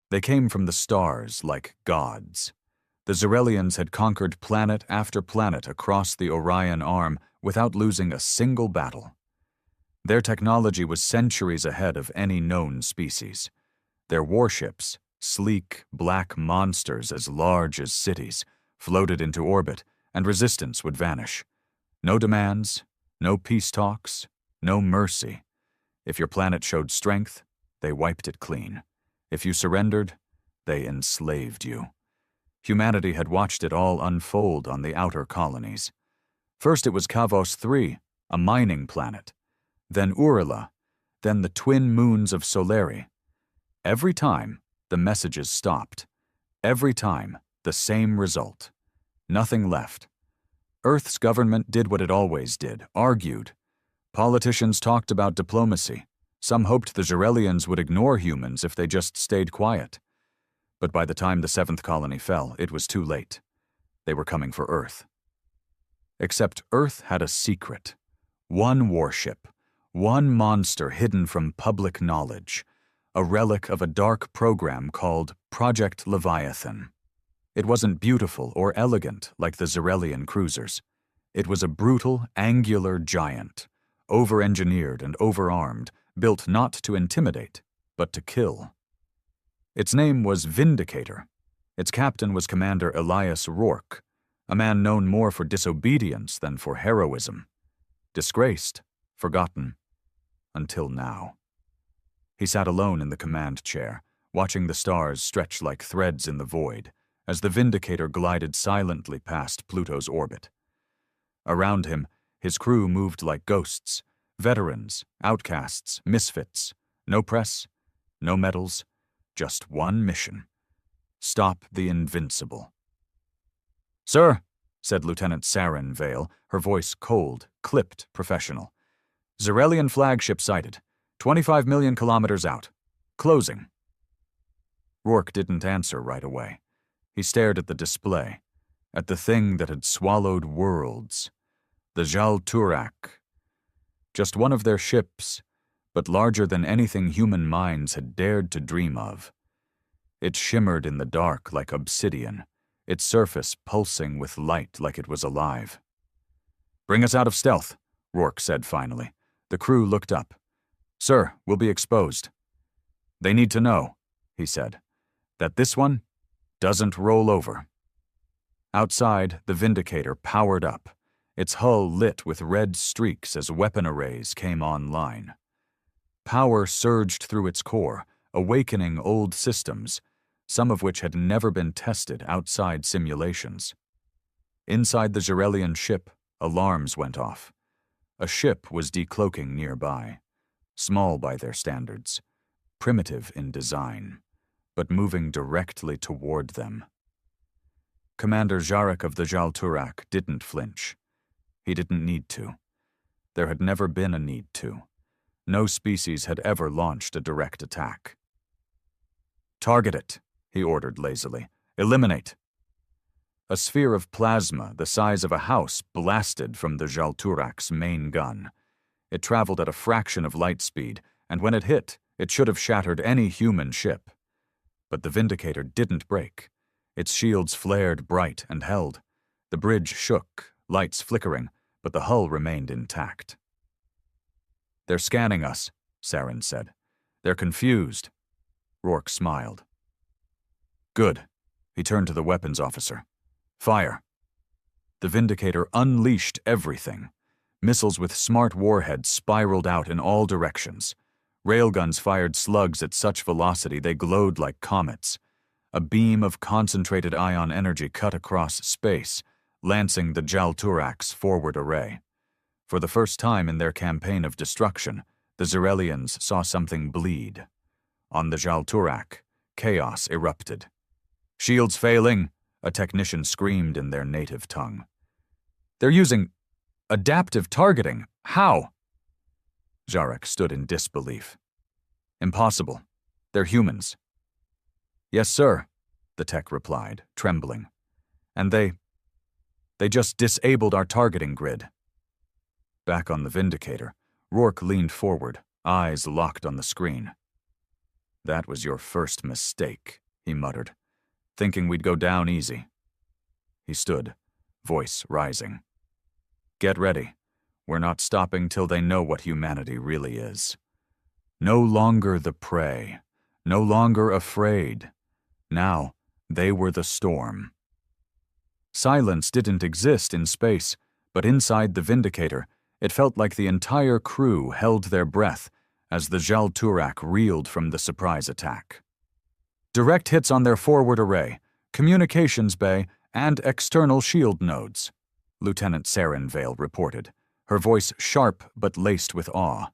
They came from the stars like gods. The Xerelians had conquered planet after planet across the Orion Arm without losing a single battle. Their technology was centuries ahead of any known species. Their warships, sleek, black monsters as large as cities, floated into orbit, and resistance would vanish. No demands, no peace talks, no mercy. If your planet showed strength, they wiped it clean. If you surrendered, they enslaved you. Humanity had watched it all unfold on the outer colonies. First it was Kavos 3, a mining planet. Then Urila, then the twin moons of Solari. Every time, the messages stopped. Every time, the same result. Nothing left. Earth's government did what it always did, argued. Politicians talked about diplomacy. Some hoped the Xerelians would ignore humans if they just stayed quiet. But by the time the 7th colony fell, it was too late. They were coming for Earth. Except Earth had a secret. One warship. One monster hidden from public knowledge. A relic of a dark program called Project Leviathan. It wasn't beautiful or elegant like the Xerelian cruisers. It was a brutal, angular giant, over-engineered and overarmed, built not to intimidate, but to kill. Its name was Vindicator. Its captain was Commander Elias Rourke, a man known more for disobedience than for heroism. Disgraced, forgotten, until now. He sat alone in the command chair, watching the stars stretch like threads in the void, as the Vindicator glided silently past Pluto's orbit. Around him, his crew moved like ghosts, veterans, outcasts, misfits, no press, no medals, just one mission. Stop the invincible. "Sir," said Lieutenant Saren Vale, her voice cold, clipped, professional. "Xerelian flagship sighted. 25 million kilometers out. Closing." Rourke didn't answer right away. He stared at the display, at the thing that had swallowed worlds. The Jal Turak. Just one of their ships, but larger than anything human minds had dared to dream of. It shimmered in the dark like obsidian, its surface pulsing with light like it was alive. "Bring us out of stealth," Rourke said finally. The crew looked up. "Sir, we'll be exposed." "They need to know," he said, "that this one doesn't roll over." Outside, the Vindicator powered up, its hull lit with red streaks as weapon arrays came online. Power surged through its core, awakening old systems, some of which had never been tested outside simulations. Inside the Xerelian ship, alarms went off. A ship was decloaking nearby, small by their standards, primitive in design, but moving directly toward them. Commander Jarek of the Jal Turak didn't flinch. He didn't need to. There had never been a need to. No species had ever launched a direct attack. "Target it," he ordered lazily. "Eliminate." A sphere of plasma the size of a house blasted from the Jal Turak's main gun. It traveled at a fraction of light speed, and when it hit, it should have shattered any human ship. But the Vindicator didn't break. Its shields flared bright and held. The bridge shook, lights flickering, but the hull remained intact. "They're scanning us," Saren said. "They're confused." Rourke smiled. "Good." He turned to the weapons officer. "Fire." The Vindicator unleashed everything. Missiles with smart warheads spiraled out in all directions. Railguns fired slugs at such velocity they glowed like comets. A beam of concentrated ion energy cut across space, lancing the Jal Turak's forward array. For the first time in their campaign of destruction, the Xerelians saw something bleed. On the Jal Turak, chaos erupted. "Shields failing," a technician screamed in their native tongue. "They're using adaptive targeting. How?" Jarek stood in disbelief. "Impossible. They're humans." "Yes, sir," the tech replied, trembling. "And they just disabled our targeting grid." Back on the Vindicator, Rourke leaned forward, eyes locked on the screen. That was your first mistake, he muttered, thinking we'd go down easy. He stood, voice rising. Get ready. We're not stopping till they know what humanity really is. No longer the prey, no longer afraid. Now, they were the storm. Silence didn't exist in space, but inside the Vindicator, it felt like the entire crew held their breath as the Jalturak reeled from the surprise attack. Direct hits on their forward array, communications bay, and external shield nodes, Lieutenant Sarenvale reported, her voice sharp but laced with awe.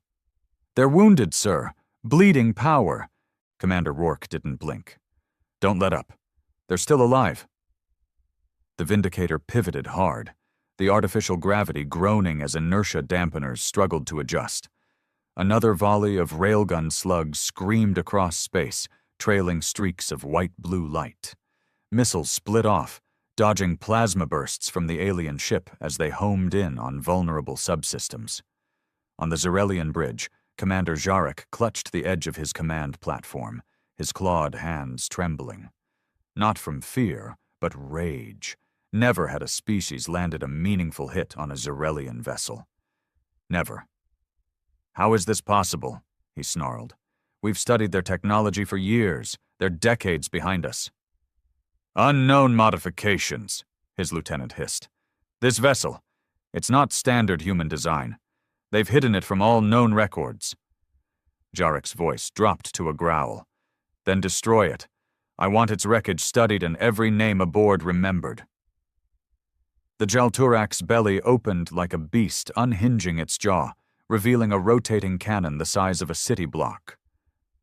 They're wounded, sir. Bleeding power. Commander Rourke didn't blink. Don't let up. They're still alive. The Vindicator pivoted hard, the artificial gravity groaning as inertia dampeners struggled to adjust. Another volley of railgun slugs screamed across space, trailing streaks of white-blue light. Missiles split off, dodging plasma bursts from the alien ship as they homed in on vulnerable subsystems. On the Zarelian bridge, Commander Jarek clutched the edge of his command platform, his clawed hands trembling. Not from fear, but rage. Never had a species landed a meaningful hit on a Zarelian vessel. Never. How is this possible? He snarled. We've studied their technology for years. They're decades behind us. Unknown modifications, his lieutenant hissed. This vessel, it's not standard human design. They've hidden it from all known records. Jarek's voice dropped to a growl. Then destroy it. I want its wreckage studied and every name aboard remembered. The Jalturak's belly opened like a beast, unhinging its jaw, revealing a rotating cannon the size of a city block.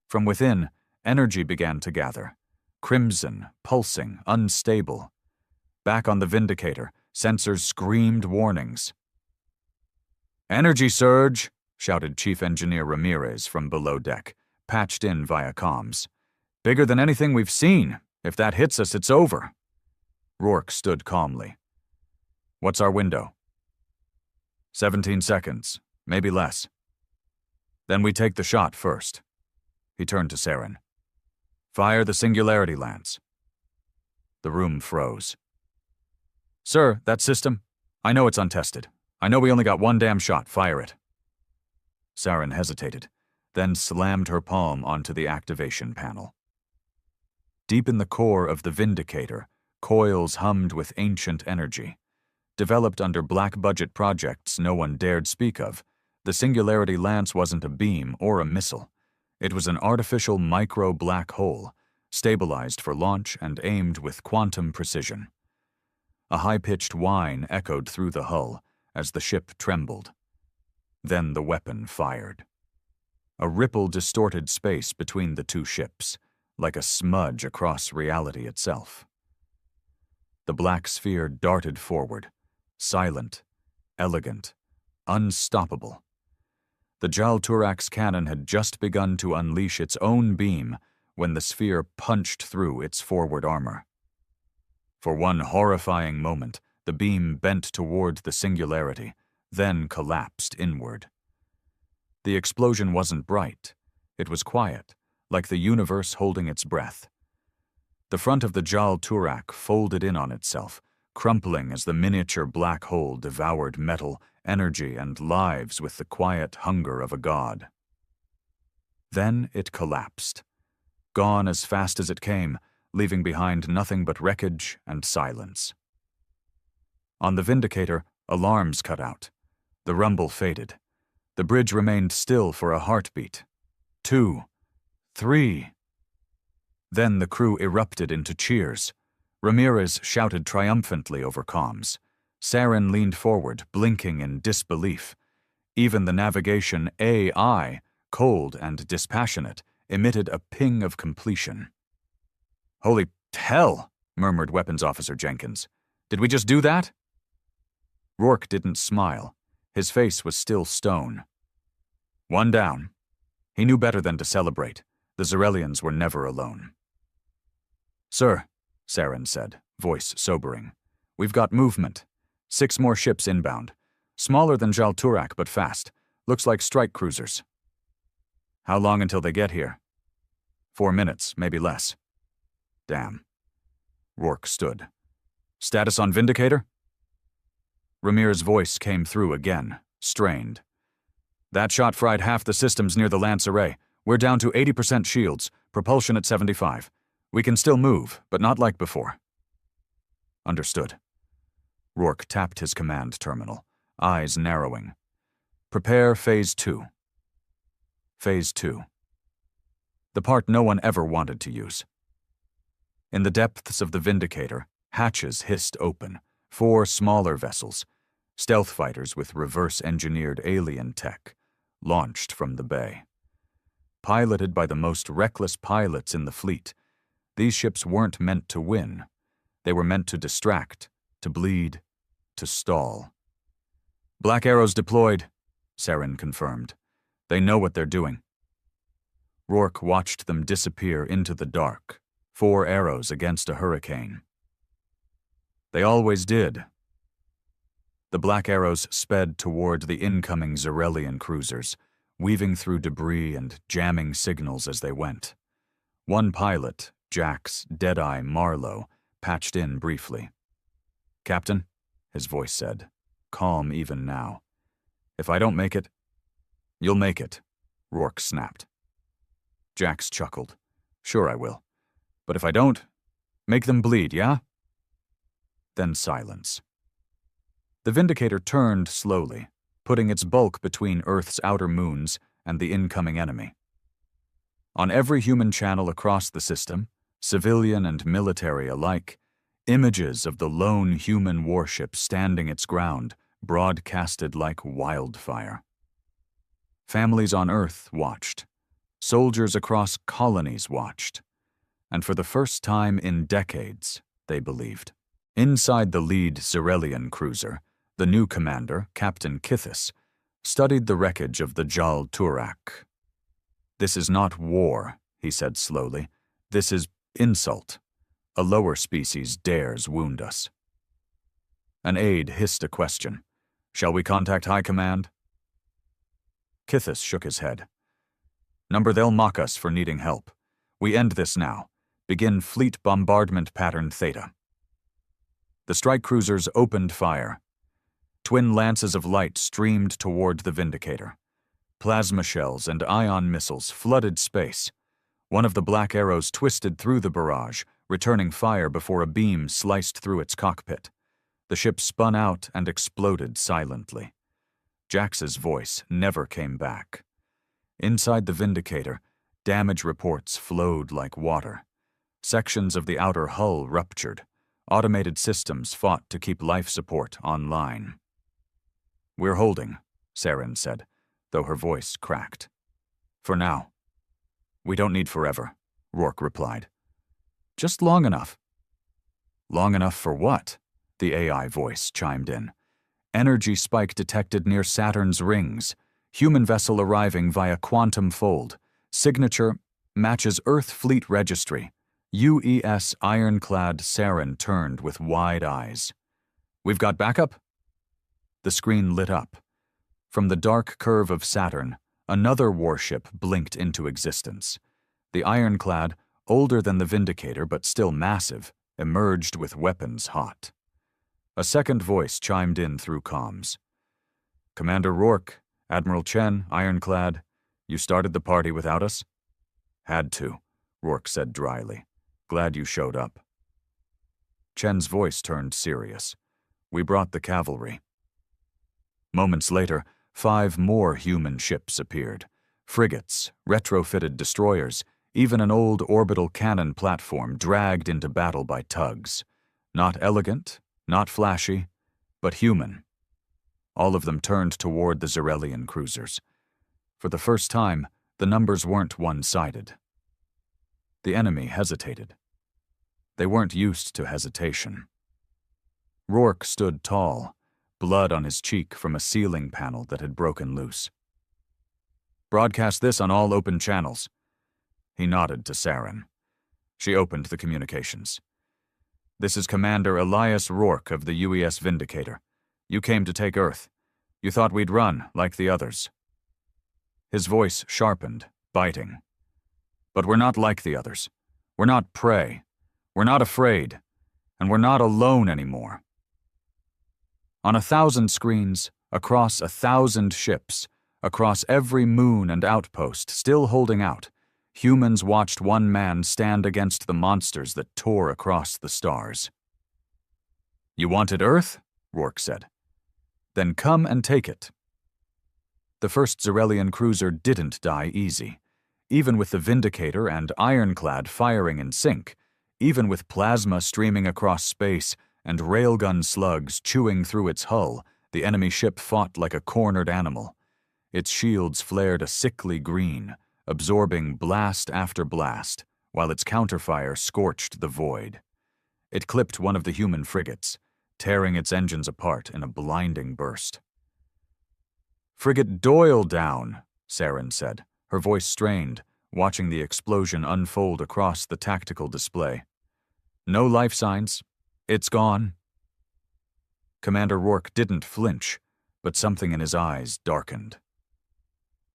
From within, energy began to gather. Crimson, pulsing, unstable. Back on the Vindicator, sensors screamed warnings. Energy surge, shouted Chief Engineer Ramirez from below deck, patched in via comms. Bigger than anything we've seen. If that hits us, it's over. Rourke stood calmly. What's our window? 17 seconds, maybe less. Then we take the shot first. He turned to Saren. Fire the singularity lance. The room froze. Sir, that system? I know it's untested. I know we only got one damn shot. Fire it. Saren hesitated, then slammed her palm onto the activation panel. Deep in the core of the Vindicator, coils hummed with ancient energy. Developed under black-budget projects no one dared speak of, the Singularity Lance wasn't a beam or a missile. It was an artificial micro-black hole, stabilized for launch and aimed with quantum precision. A high-pitched whine echoed through the hull as the ship trembled. Then the weapon fired. A ripple distorted space between the two ships, like a smudge across reality itself. The black sphere darted forward, silent, elegant, unstoppable. The Jalturak's cannon had just begun to unleash its own beam when the sphere punched through its forward armor. For one horrifying moment, the beam bent toward the singularity, then collapsed inward. The explosion wasn't bright. It was quiet, like the universe holding its breath. The front of the Jalturak folded in on itself, crumpling as the miniature black hole devoured metal, energy, and lives with the quiet hunger of a god. Then it collapsed, gone as fast as it came, leaving behind nothing but wreckage and silence. On the Vindicator, alarms cut out. The rumble faded. The bridge remained still for a heartbeat. 2, 3. Then the crew erupted into cheers. Ramirez shouted triumphantly over comms. Saren leaned forward, blinking in disbelief. Even the navigation AI, cold and dispassionate, emitted a ping of completion. Holy hell, murmured Weapons Officer Jenkins. Did we just do that? Rourke didn't smile. His face was still stone. One down. He knew better than to celebrate. The Zarelians were never alone. Sir, Saren said, voice sobering. We've got movement. 6 more ships inbound. Smaller than Jalturak, but fast. Looks like strike cruisers. How long until they get here? 4 minutes, maybe less. Damn. Rourke stood. Status on Vindicator? Ramir's voice came through again, strained. That shot fried half the systems near the Lance array. We're down to 80% shields, propulsion at 75. We can still move, but not like before. Understood. Rourke tapped his command terminal, eyes narrowing. Prepare Phase 2. Phase 2. The part no one ever wanted to use. In the depths of the Vindicator, hatches hissed open, 4 smaller vessels, stealth fighters with reverse-engineered alien tech, launched from the bay. Piloted by the most reckless pilots in the fleet, these ships weren't meant to win. They were meant to distract, to bleed, to stall. Black Arrows deployed, Saren confirmed. They know what they're doing. Rourke watched them disappear into the dark, 4 arrows against a hurricane. They always did. The Black Arrows sped toward the incoming Zarelian cruisers, weaving through debris and jamming signals as they went. One pilot, Jack's Deadeye Marlowe, patched in briefly. Captain, his voice said, calm even now. If I don't make it, you'll make it, Rourke snapped. Jax chuckled. Sure I will. But if I don't, make them bleed, yeah? Then silence. The Vindicator turned slowly, putting its bulk between Earth's outer moons and the incoming enemy. On every human channel across the system, civilian and military alike, images of the lone human warship standing its ground broadcasted like wildfire. Families on Earth watched. Soldiers across colonies watched. And for the first time in decades, they believed. Inside the lead Zarelian cruiser, the new commander, Captain Kithis, studied the wreckage of the Jal Turak. This is not war, he said slowly. This is insult. A lower species dares wound us. An aide hissed a question. Shall we contact High Command? Kithis shook his head. Number, they'll mock us for needing help. We end this now. Begin fleet bombardment pattern Theta. The strike cruisers opened fire. Twin lances of light streamed toward the Vindicator. Plasma shells and ion missiles flooded space. One of the Black Arrows twisted through the barrage, returning fire before a beam sliced through its cockpit. The ship spun out and exploded silently. Jax's voice never came back. Inside the Vindicator, damage reports flowed like water. Sections of the outer hull ruptured. Automated systems fought to keep life support online. We're holding, Saren said, though her voice cracked. For now. We don't need forever, Rourke replied. Just long enough. Long enough for what? The AI voice chimed in. Energy spike detected near Saturn's rings. Human vessel arriving via quantum fold. Signature matches Earth Fleet Registry. UES Ironclad. Saren turned with wide eyes. We've got backup? The screen lit up. From the dark curve of Saturn, another warship blinked into existence. The Ironclad, older than the Vindicator but still massive, emerged with weapons hot. A second voice chimed in through comms. Commander Rourke, Admiral Chen, Ironclad, you started the party without us? Had to, Rourke said dryly. Glad you showed up. Chen's voice turned serious. We brought the cavalry. Moments later, 5 more human ships appeared. Frigates, retrofitted destroyers, even an old orbital cannon platform dragged into battle by tugs. Not elegant, not flashy, but human. All of them turned toward the Zarelian cruisers. For the first time, the numbers weren't one-sided. The enemy hesitated. They weren't used to hesitation. Rourke stood tall, blood on his cheek from a ceiling panel that had broken loose. Broadcast this on all open channels. He nodded to Saren. She opened the communications. This is Commander Elias Rourke of the UES Vindicator. You came to take Earth. You thought we'd run, like the others. His voice sharpened, biting. But we're not like the others. We're not prey. We're not afraid. And we're not alone anymore. On 1,000 screens, across 1,000 ships, across every moon and outpost still holding out, humans watched one man stand against the monsters that tore across the stars. "You wanted Earth?" Rourke said. "Then come and take it." The first Zarelian cruiser didn't die easy. Even with the Vindicator and Ironclad firing in sync, even with plasma streaming across space and railgun slugs chewing through its hull, the enemy ship fought like a cornered animal. Its shields flared a sickly green, absorbing blast after blast, while its counterfire scorched the void. It clipped one of the human frigates, tearing its engines apart in a blinding burst. "Frigate Doyle down," Saren said, her voice strained, watching the explosion unfold across the tactical display. "No life signs. It's gone." Commander Rourke didn't flinch, but something in his eyes darkened.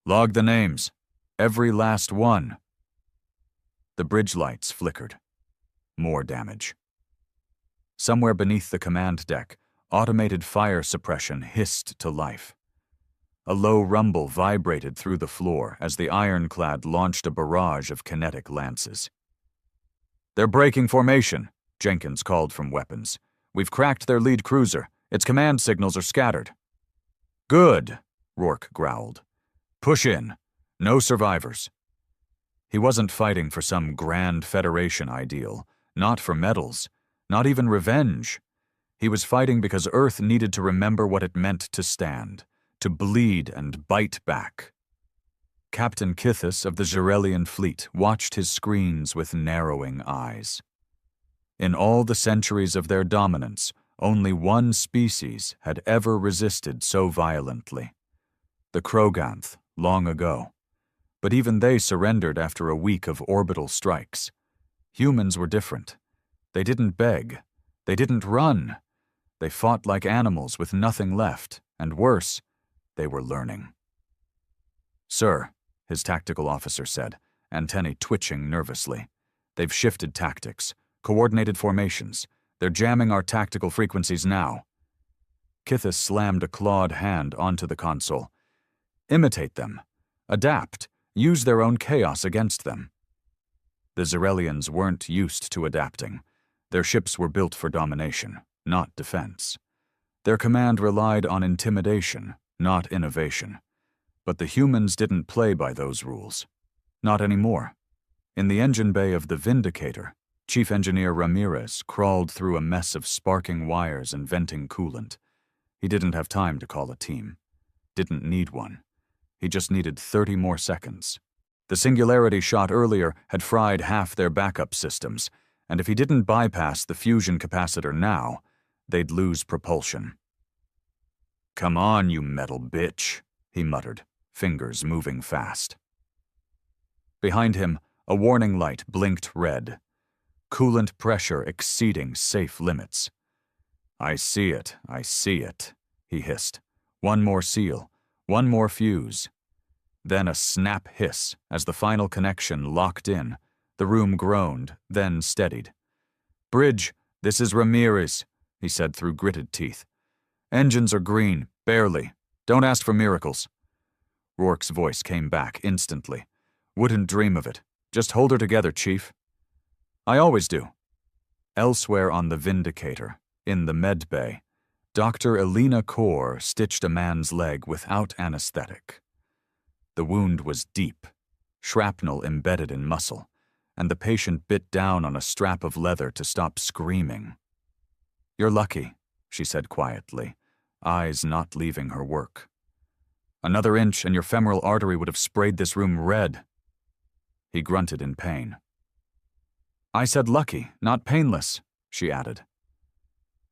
"Log the names. Every last one." The bridge lights flickered. More damage. Somewhere beneath the command deck, automated fire suppression hissed to life. A low rumble vibrated through the floor as the Ironclad launched a barrage of kinetic lances. "They're breaking formation," Jenkins called from weapons. "We've cracked their lead cruiser. Its command signals are scattered." "Good," Rourke growled. "Push in. No survivors." He wasn't fighting for some grand Federation ideal, not for medals, not even revenge. He was fighting because Earth needed to remember what it meant to stand, to bleed and bite back. Captain Kithis of the Zarelian fleet watched his screens with narrowing eyes. In all the centuries of their dominance, only one species had ever resisted so violently. The Kroganth, long ago. But even they surrendered after a week of orbital strikes. Humans were different. They didn't beg. They didn't run. They fought like animals with nothing left, and worse, they were learning. "Sir," his tactical officer said, antennae twitching nervously. "They've shifted tactics, coordinated formations. They're jamming our tactical frequencies now." Kithis slammed a clawed hand onto the console. "Imitate them. Adapt. Use their own chaos against them." The Zarelians weren't used to adapting. Their ships were built for domination, not defense. Their command relied on intimidation, not innovation. But the humans didn't play by those rules. Not anymore. In the engine bay of the Vindicator, Chief Engineer Ramirez crawled through a mess of sparking wires and venting coolant. He didn't have time to call a team. Didn't need one. He just needed 30 more seconds. The Singularity shot earlier had fried half their backup systems, and if he didn't bypass the fusion capacitor now, they'd lose propulsion. "Come on, you metal bitch," he muttered, fingers moving fast. Behind him, a warning light blinked red. Coolant pressure exceeding safe limits. I see it," he hissed. "One more seal, one more fuse." Then a snap hiss as the final connection locked in. The room groaned, then steadied. "Bridge, this is Ramirez," he said through gritted teeth. "Engines are green, barely. Don't ask for miracles." Rourke's voice came back instantly. "Wouldn't dream of it. Just hold her together, Chief." "I always do." Elsewhere on the Vindicator, in the med bay, Dr. Elena Kaur stitched a man's leg without anesthetic. The wound was deep, shrapnel embedded in muscle, and the patient bit down on a strap of leather to stop screaming. "You're lucky," she said quietly, eyes not leaving her work. "Another inch and your femoral artery would have sprayed this room red." He grunted in pain. "I said lucky, not painless," she added.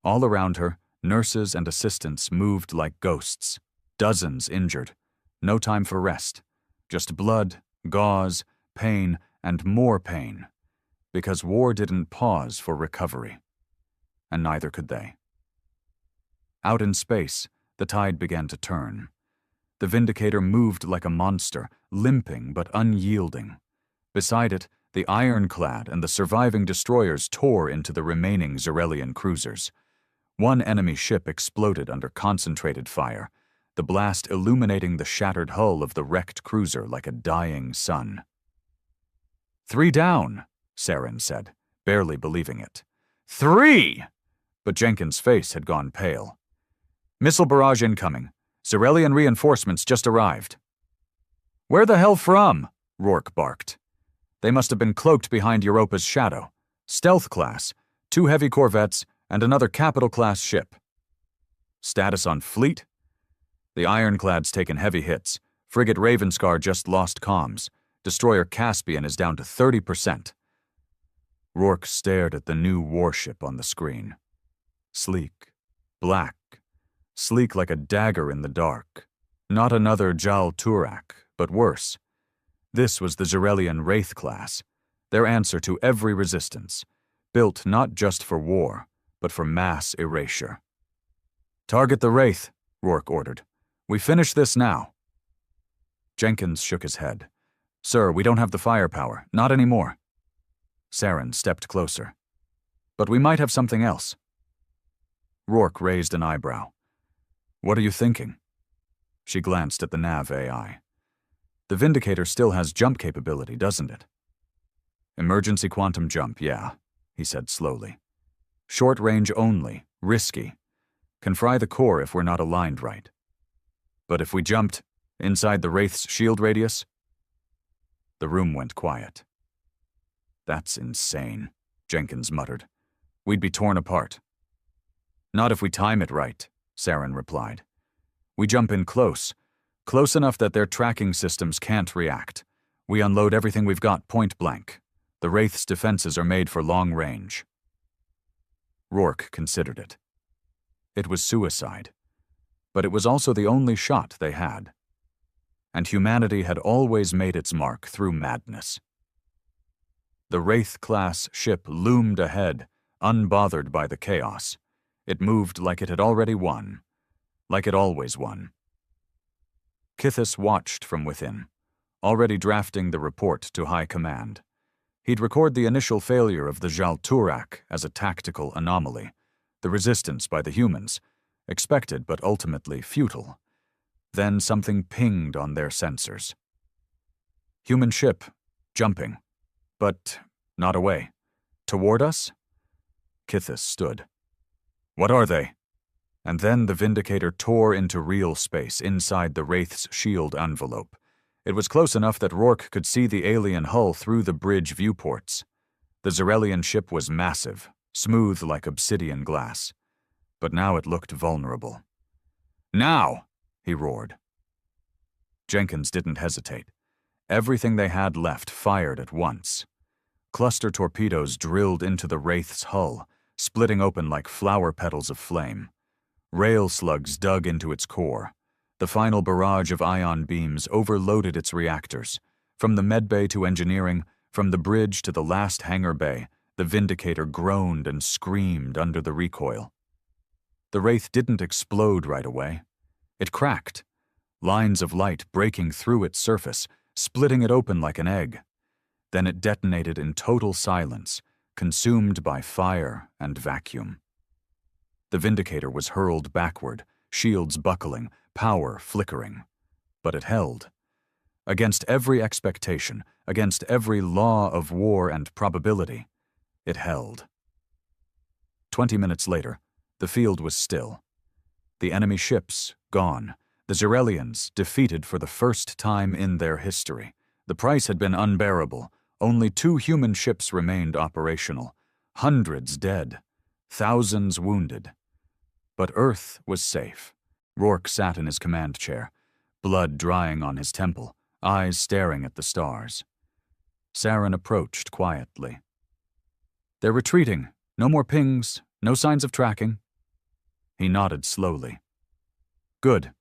All around her, nurses and assistants moved like ghosts, dozens injured. No time for rest. Just blood, gauze, pain, and more pain. Because war didn't pause for recovery. And neither could they. Out in space, the tide began to turn. The Vindicator moved like a monster, limping but unyielding. Beside it, the ironclad and the surviving destroyers tore into the remaining Zarelian cruisers. One enemy ship exploded under concentrated fire, the blast illuminating the shattered hull of the wrecked cruiser like a dying sun. "3 down," Saren said, barely believing it. "3!" But Jenkins' face had gone pale. "Missile barrage incoming. Zarelian reinforcements just arrived." "Where the hell from?" Rourke barked. "They must have been cloaked behind Europa's shadow. Stealth class, 2 heavy corvettes, and another capital-class ship." "Status on fleet?" "The ironclad's taken heavy hits. Frigate Ravenscar just lost comms. Destroyer Caspian is down to 30%. Rourke stared at the new warship on the screen. Sleek, black, sleek like a dagger in the dark. Not another Jal Turak, but worse. This was the Zarelian Wraith class, their answer to every resistance, built not just for war, but for mass erasure. "Target the Wraith," Rourke ordered. "We finish this now." Jenkins shook his head. "Sir, we don't have the firepower. Not anymore." Saren stepped closer. "But we might have something else." Rourke raised an eyebrow. "What are you thinking?" She glanced at the nav AI. "The Vindicator still has jump capability, doesn't it?" "Emergency quantum jump, yeah," he said slowly. "Short range only, risky. Can fry the core if we're not aligned right. But if we jumped inside the Wraith's shield radius?" The room went quiet. "That's insane," Jenkins muttered. "We'd be torn apart." "Not if we time it right," Saren replied. "We jump in close enough that their tracking systems can't react. We unload everything we've got point blank. The Wraith's defenses are made for long range." Rourke considered it. It was suicide, but it was also the only shot they had. And humanity had always made its mark through madness. The Wraith-class ship loomed ahead, unbothered by the chaos. It moved like it had already won, like it always won. Kithis watched from within, already drafting the report to High Command. He'd record the initial failure of the Jal Turak as a tactical anomaly, the resistance by the humans, expected but ultimately futile. Then something pinged on their sensors. Human ship, jumping, but not away. Toward us? Kithis stood. "What are they?" And then the Vindicator tore into real space inside the Wraith's shield envelope. It was close enough that Rourke could see the alien hull through the bridge viewports. The Zarelian ship was massive, smooth like obsidian glass. But now it looked vulnerable. "Now!" he roared. Jenkins didn't hesitate. Everything they had left fired at once. Cluster torpedoes drilled into the Wraith's hull, splitting open like flower petals of flame. Rail slugs dug into its core. The final barrage of ion beams overloaded its reactors. From the medbay to engineering, from the bridge to the last hangar bay, the Vindicator groaned and screamed under the recoil. The Wraith didn't explode right away. It cracked, lines of light breaking through its surface, splitting it open like an egg. Then it detonated in total silence, consumed by fire and vacuum. The Vindicator was hurled backward, shields buckling, power flickering. But it held. Against every expectation, against every law of war and probability, it held. 20 minutes later, the field was still. The enemy ships gone, the Zarelians defeated for the first time in their history. The price had been unbearable. Only 2 human ships remained operational. Hundreds dead, thousands wounded. But Earth was safe. Rourke sat in his command chair, blood drying on his temple, eyes staring at the stars. Saren approached quietly. "They're retreating. No more pings, no signs of tracking." He nodded slowly. "Good."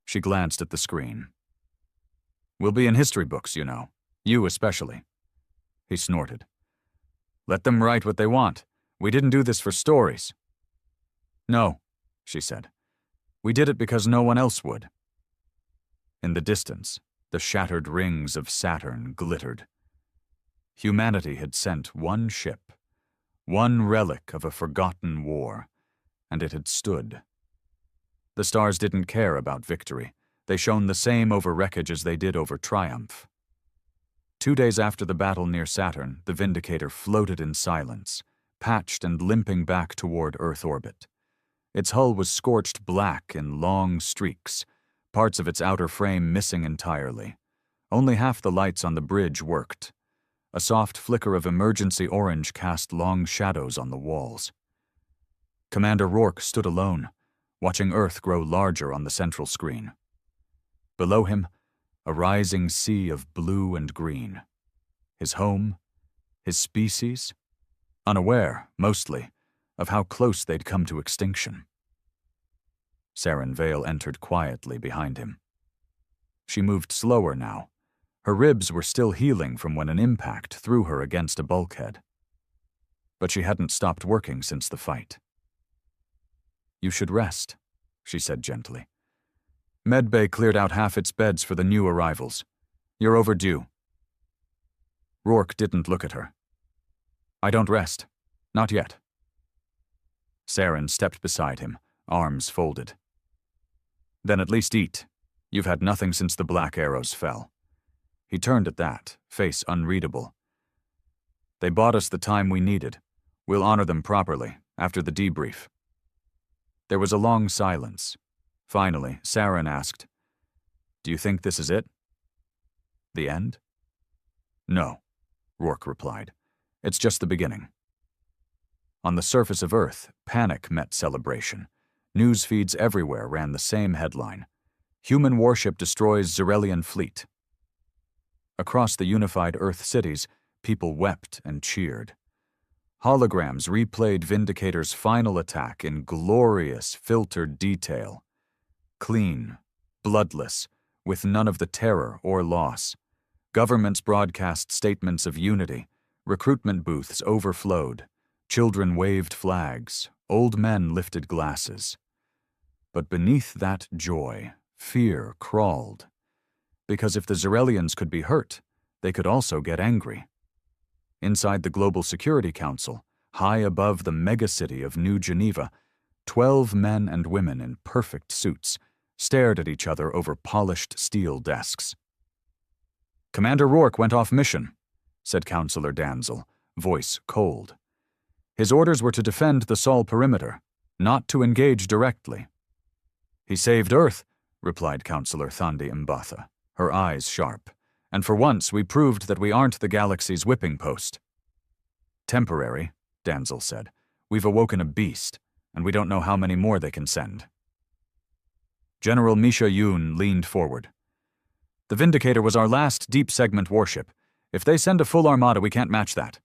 She glanced at the screen. "We'll be in history books, you know. You especially." He snorted. "Let them write what they want. We didn't do this for stories." "No," she said. "We did it because no one else would." In the distance, the shattered rings of Saturn glittered. Humanity had sent one ship, one relic of a forgotten war, and it had stood. The stars didn't care about victory. They shone the same over wreckage as they did over triumph. 2 days after the battle near Saturn, the Vindicator floated in silence, patched and limping back toward Earth orbit. Its hull was scorched black in long streaks, parts of its outer frame missing entirely. Only half the lights on the bridge worked. A soft flicker of emergency orange cast long shadows on the walls. Commander Rourke stood alone, watching Earth grow larger on the central screen. Below him, a rising sea of blue and green. His home, his species, unaware, mostly, of how close they'd come to extinction. Saren Vale entered quietly behind him. She moved slower now. Her ribs were still healing from when an impact threw her against a bulkhead. But she hadn't stopped working since the fight. "You should rest," she said gently. "Medbay cleared out half its beds for the new arrivals. You're overdue." Rourke didn't look at her. "I don't rest. Not yet." Saren stepped beside him, arms folded. "Then at least eat. You've had nothing since the black arrows fell." He turned at that, face unreadable. "They bought us the time we needed. We'll honor them properly, after the debrief." There was a long silence. Finally, Saren asked, "Do you think this is it? The end?" "No," Rourke replied. "It's just the beginning." On the surface of Earth, panic met celebration. News feeds everywhere ran the same headline: "Human warship destroys Zerelian fleet." Across the unified Earth cities, people wept and cheered. Holograms replayed Vindicator's final attack in glorious, filtered detail. Clean, bloodless, with none of the terror or loss. Governments broadcast statements of unity. Recruitment booths overflowed. Children waved flags. Old men lifted glasses. But beneath that joy, fear crawled. Because if the Zerelians could be hurt, they could also get angry. Inside the Global Security Council, high above the megacity of New Geneva, 12 men and women in perfect suits stared at each other over polished steel desks. "Commander Rourke went off mission," said Counselor Danzel, voice cold. "His orders were to defend the Sol perimeter, not to engage directly." "He saved Earth," replied Counselor Thandi Mbatha, her eyes sharp. "And for once we proved that we aren't the galaxy's whipping post." "Temporary," Danzel said. "We've awoken a beast, and we don't know how many more they can send." General Misha Yoon leaned forward. "The Vindicator was our last deep-segment warship. If they send a full armada, we can't match that."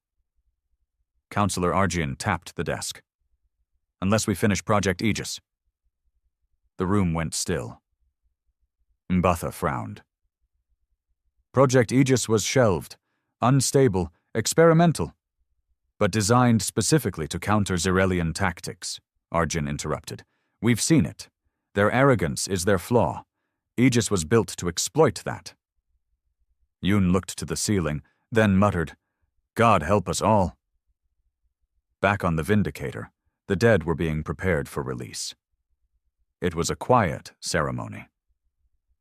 Counselor Argian tapped the desk. "Unless we finish Project Aegis." The room went still. Mbatha frowned. "Project Aegis was shelved, unstable, experimental, but designed specifically to counter Zerelian tactics," Arjun interrupted. "We've seen it. Their arrogance is their flaw. Aegis was built to exploit that." Yoon looked to the ceiling, then muttered, "God help us all." Back on the Vindicator, the dead were being prepared for release. It was a quiet ceremony.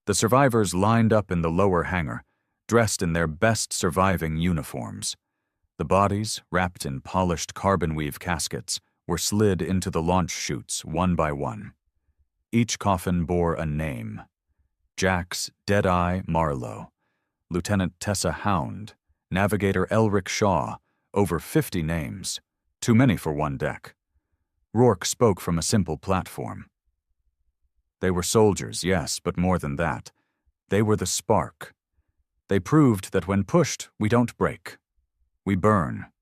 The survivors lined up in the lower hangar, dressed in their best surviving uniforms. The bodies, wrapped in polished carbon-weave caskets, were slid into the launch chutes one by one. Each coffin bore a name: Jax Deadeye Marlowe, Lieutenant Tessa Hound, Navigator Elric Shaw, over 50 names, too many for one deck. Rourke spoke from a simple platform. They were soldiers, yes, but more than that. They were the spark. They proved that when pushed, we don't break. We burn.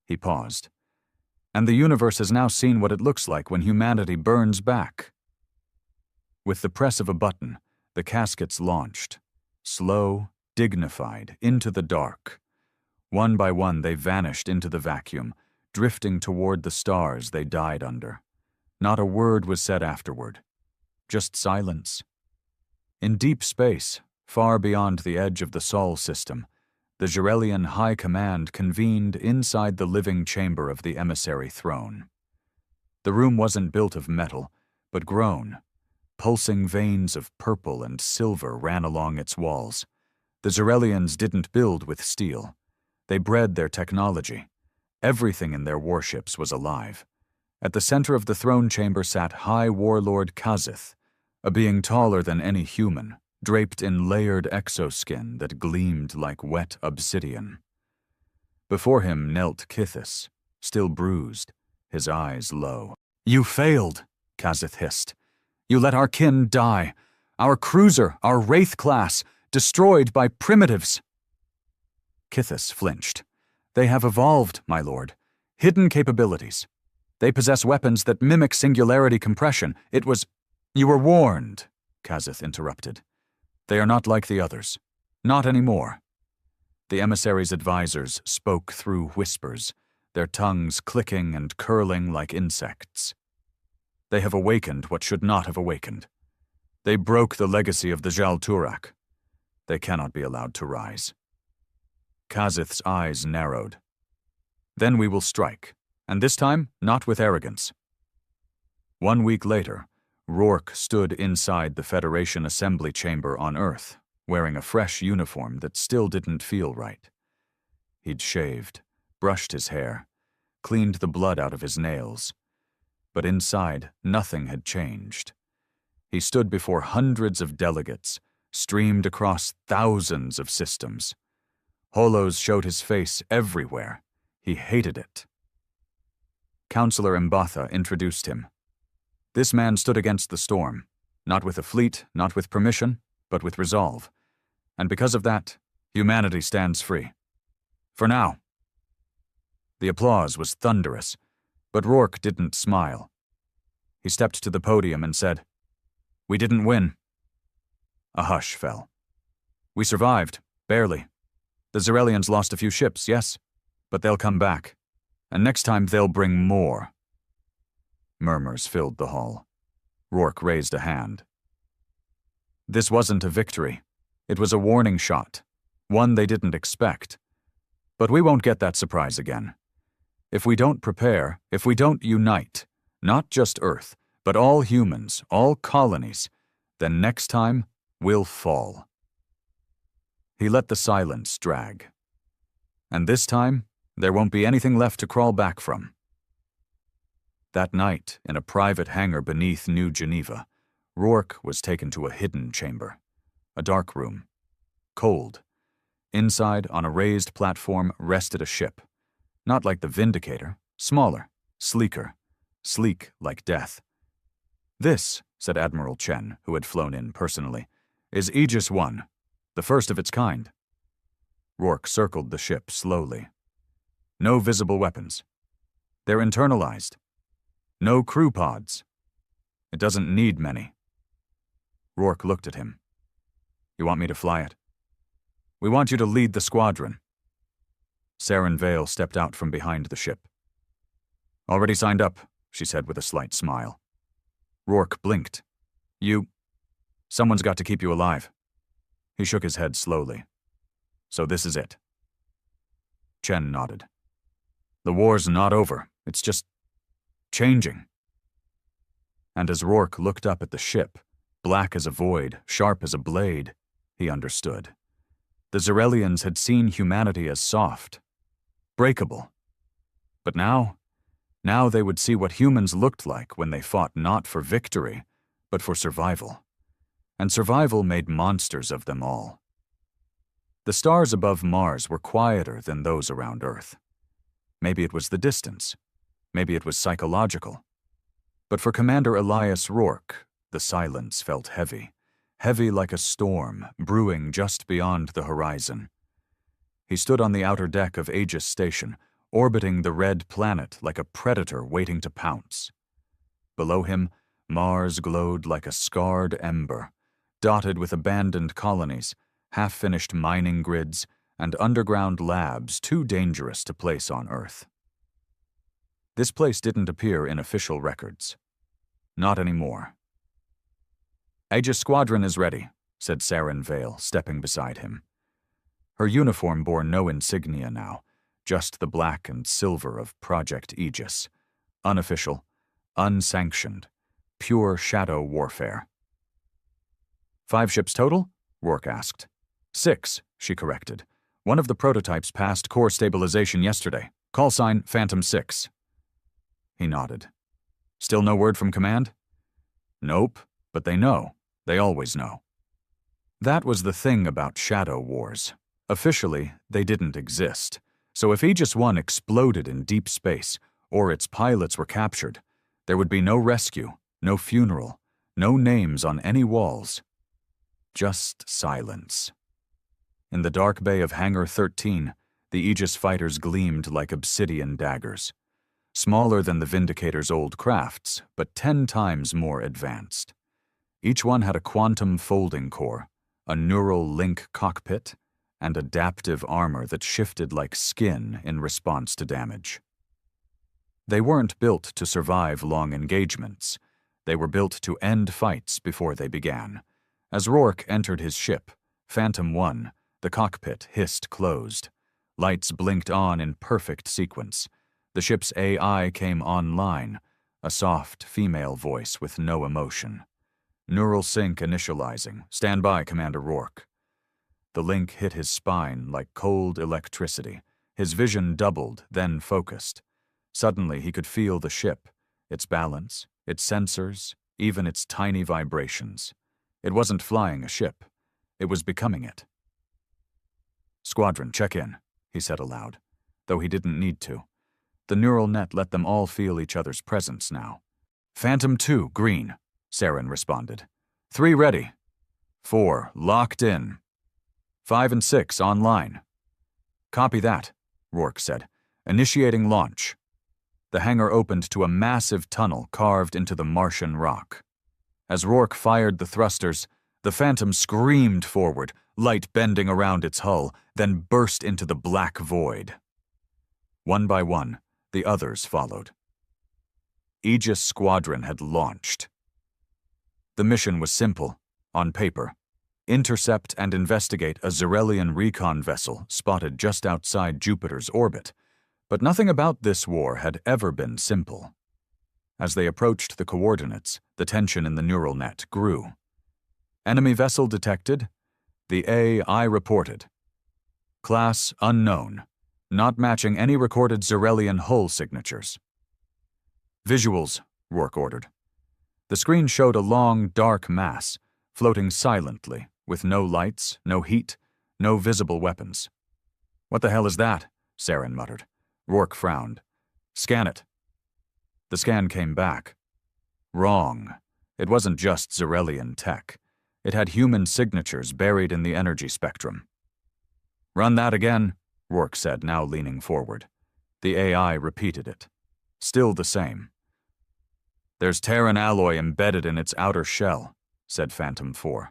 He paused. And the universe has now seen what it looks like when humanity burns back. With the press of a button, the caskets launched. Slow, dignified, into the dark. One by one they vanished into the vacuum, drifting toward the stars they died under. Not a word was said afterward. Just silence. In deep space, far beyond the edge of the Sol system, The Jarelian High Command convened inside the living chamber of the emissary throne. The room wasn't built of metal, but grown. Pulsing veins of purple and silver ran along its walls. The Jarelians didn't build with steel. They bred their technology. Everything in their warships was alive. At the center of the throne chamber sat High Warlord Kazith, a being taller than any human, draped in layered exoskin that gleamed like wet obsidian. Before him knelt Kithis, still bruised, his eyes low. "You failed," Kazith hissed. "You let our kin die. Our cruiser, our Wraith class, destroyed by primitives." Kithis flinched. "They have evolved, my lord. Hidden capabilities. They possess weapons that mimic singularity compression. It was—" "You were warned," Kazith interrupted. "They are not like the others. Not anymore." The emissary's advisors spoke through whispers, their tongues clicking and curling like insects. "They have awakened what should not have awakened. They broke the legacy of the Jal Turak. They cannot be allowed to rise." Kazith's eyes narrowed. "Then we will strike, and this time not with arrogance." 1 week later, Rourke stood inside the Federation Assembly Chamber on Earth, wearing a fresh uniform that still didn't feel right. He'd shaved, brushed his hair, cleaned the blood out of his nails. But inside, nothing had changed. He stood before hundreds of delegates, streamed across thousands of systems. Holos showed his face everywhere. He hated it. Counselor Mbatha introduced him. This man stood against the storm, not with a fleet, not with permission, but with resolve. And because of that, humanity stands free. For now. The applause was thunderous, but Rourke didn't smile. He stepped to the podium and said, "We didn't win." A hush fell. "We survived, barely. The Zarelians lost a few ships, yes, but they'll come back. And next time they'll bring more." Murmurs filled the hall. Rourke raised a hand. This wasn't a victory. It was a warning shot, one they didn't expect. But we won't get that surprise again. If we don't prepare, if we don't unite, not just Earth, but all humans, all colonies, then next time we'll fall. He let the silence drag. And this time, there won't be anything left to crawl back from. That night, in a private hangar beneath New Geneva, Rourke was taken to a hidden chamber, a dark room, cold. Inside, on a raised platform, rested a ship. Not like the Vindicator, smaller, sleeker, sleek like death. "This," said Admiral Chen, who had flown in personally, "is Aegis I, the first of its kind." Rourke circled the ship slowly. No visible weapons. They're internalized. No crew pods. It doesn't need many. Rourke looked at him. "You want me to fly it?" "We want you to lead the squadron." Saren Vale stepped out from behind the ship. "Already signed up," she said with a slight smile. Rourke blinked. Someone's got to keep you alive." He shook his head slowly. "So this is it." Chen nodded. "The war's not over. It's just changing." And as Rourke looked up at the ship, black as a void, sharp as a blade, he understood. The Zarelians had seen humanity as soft, breakable. But now they would see what humans looked like when they fought not for victory, but for survival. And survival made monsters of them all. The stars above Mars were quieter than those around Earth. Maybe it was the distance. Maybe it was psychological. But for Commander Elias Rourke, the silence felt heavy. Heavy like a storm, brewing just beyond the horizon. He stood on the outer deck of Aegis Station, orbiting the red planet like a predator waiting to pounce. Below him, Mars glowed like a scarred ember, dotted with abandoned colonies, half-finished mining grids, and underground labs too dangerous to place on Earth. This place didn't appear in official records. Not anymore. "Aegis Squadron is ready," said Saren Vale, stepping beside him. Her uniform bore no insignia now, just the black and silver of Project Aegis. Unofficial, unsanctioned, pure shadow warfare. 5 ships total? Rourke asked. 6, she corrected. One of the prototypes passed core stabilization yesterday. Call sign Phantom 6. He nodded. Still no word from command? Nope, but they know. They always know. That was the thing about shadow wars. Officially, they didn't exist. So if Aegis 1 exploded in deep space, or its pilots were captured, there would be no rescue, no funeral, no names on any walls. Just silence. In the dark bay of Hangar 13, the Aegis fighters gleamed like obsidian daggers. Smaller than the Vindicator's old crafts, but 10 times more advanced. Each one had a quantum folding core, a neural link cockpit, and adaptive armor that shifted like skin in response to damage. They weren't built to survive long engagements. They were built to end fights before they began. As Rourke entered his ship, Phantom 1, the cockpit hissed closed. Lights blinked on in perfect sequence. The ship's AI came online, a soft female voice with no emotion. Neural sync initializing. Stand by, Commander Rourke. The link hit his spine like cold electricity. His vision doubled, then focused. Suddenly he could feel the ship, its balance, its sensors, even its tiny vibrations. It wasn't flying a ship. It was becoming it. Squadron, check in, he said aloud, though he didn't need to. The neural net let them all feel each other's presence now. Phantom 2, green, Saren responded. 3 ready. 4, locked in. 5 and 6, online. Copy that, Rourke said. Initiating launch. The hangar opened to a massive tunnel carved into the Martian rock. As Rourke fired the thrusters, the Phantom screamed forward, light bending around its hull, then burst into the black void. One by one, the others followed. Aegis Squadron had launched. The mission was simple, on paper. Intercept and investigate a Zarelian recon vessel spotted just outside Jupiter's orbit. But nothing about this war had ever been simple. As they approached the coordinates, the tension in the neural net grew. Enemy vessel detected. The AI reported. Class unknown. Not matching any recorded Zarelian hull signatures. Visuals, Rourke ordered. The screen showed a long, dark mass, floating silently, with no lights, no heat, no visible weapons. What the hell is that? Saren muttered. Rourke frowned. Scan it. The scan came back. Wrong. It wasn't just Zarelian tech. It had human signatures buried in the energy spectrum. Run that again, Rourke said, now leaning forward. The AI repeated it. Still the same. There's Terran alloy embedded in its outer shell, said Phantom 4,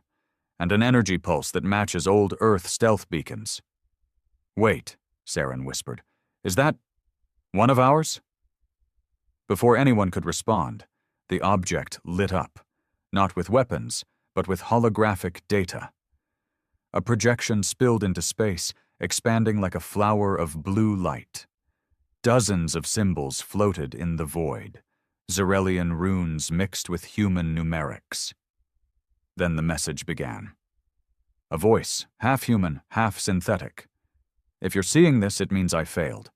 and an energy pulse that matches old Earth stealth beacons. Wait, Saren whispered. Is that one of ours? Before anyone could respond, the object lit up, not with weapons, but with holographic data. A projection spilled into space, expanding like a flower of blue light. Dozens of symbols floated in the void, Zarelian runes mixed with human numerics. Then the message began. A voice, half human, half synthetic. If you're seeing this, it means I failed.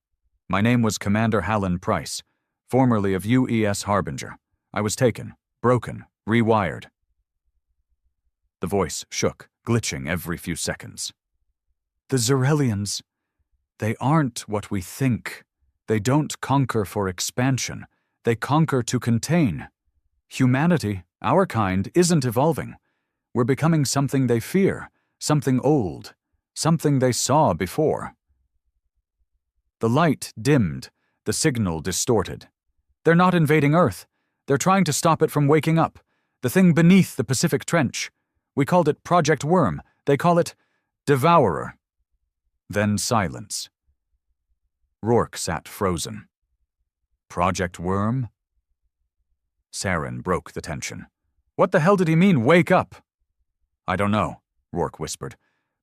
My name was Commander Hallen Price, formerly of UES Harbinger. I was taken, broken, rewired. The voice shook, glitching every few seconds. The Zarelians, they aren't what we think. They don't conquer for expansion. They conquer to contain. Humanity, our kind, isn't evolving. We're becoming something they fear, something old, something they saw before. The light dimmed, the signal distorted. They're not invading Earth. They're trying to stop it from waking up. The thing beneath the Pacific Trench. We called it Project Worm. They call it Devourer. Then silence. Rourke sat frozen. Project Worm? Saren broke the tension. What the hell did he mean, wake up? I don't know, Rourke whispered,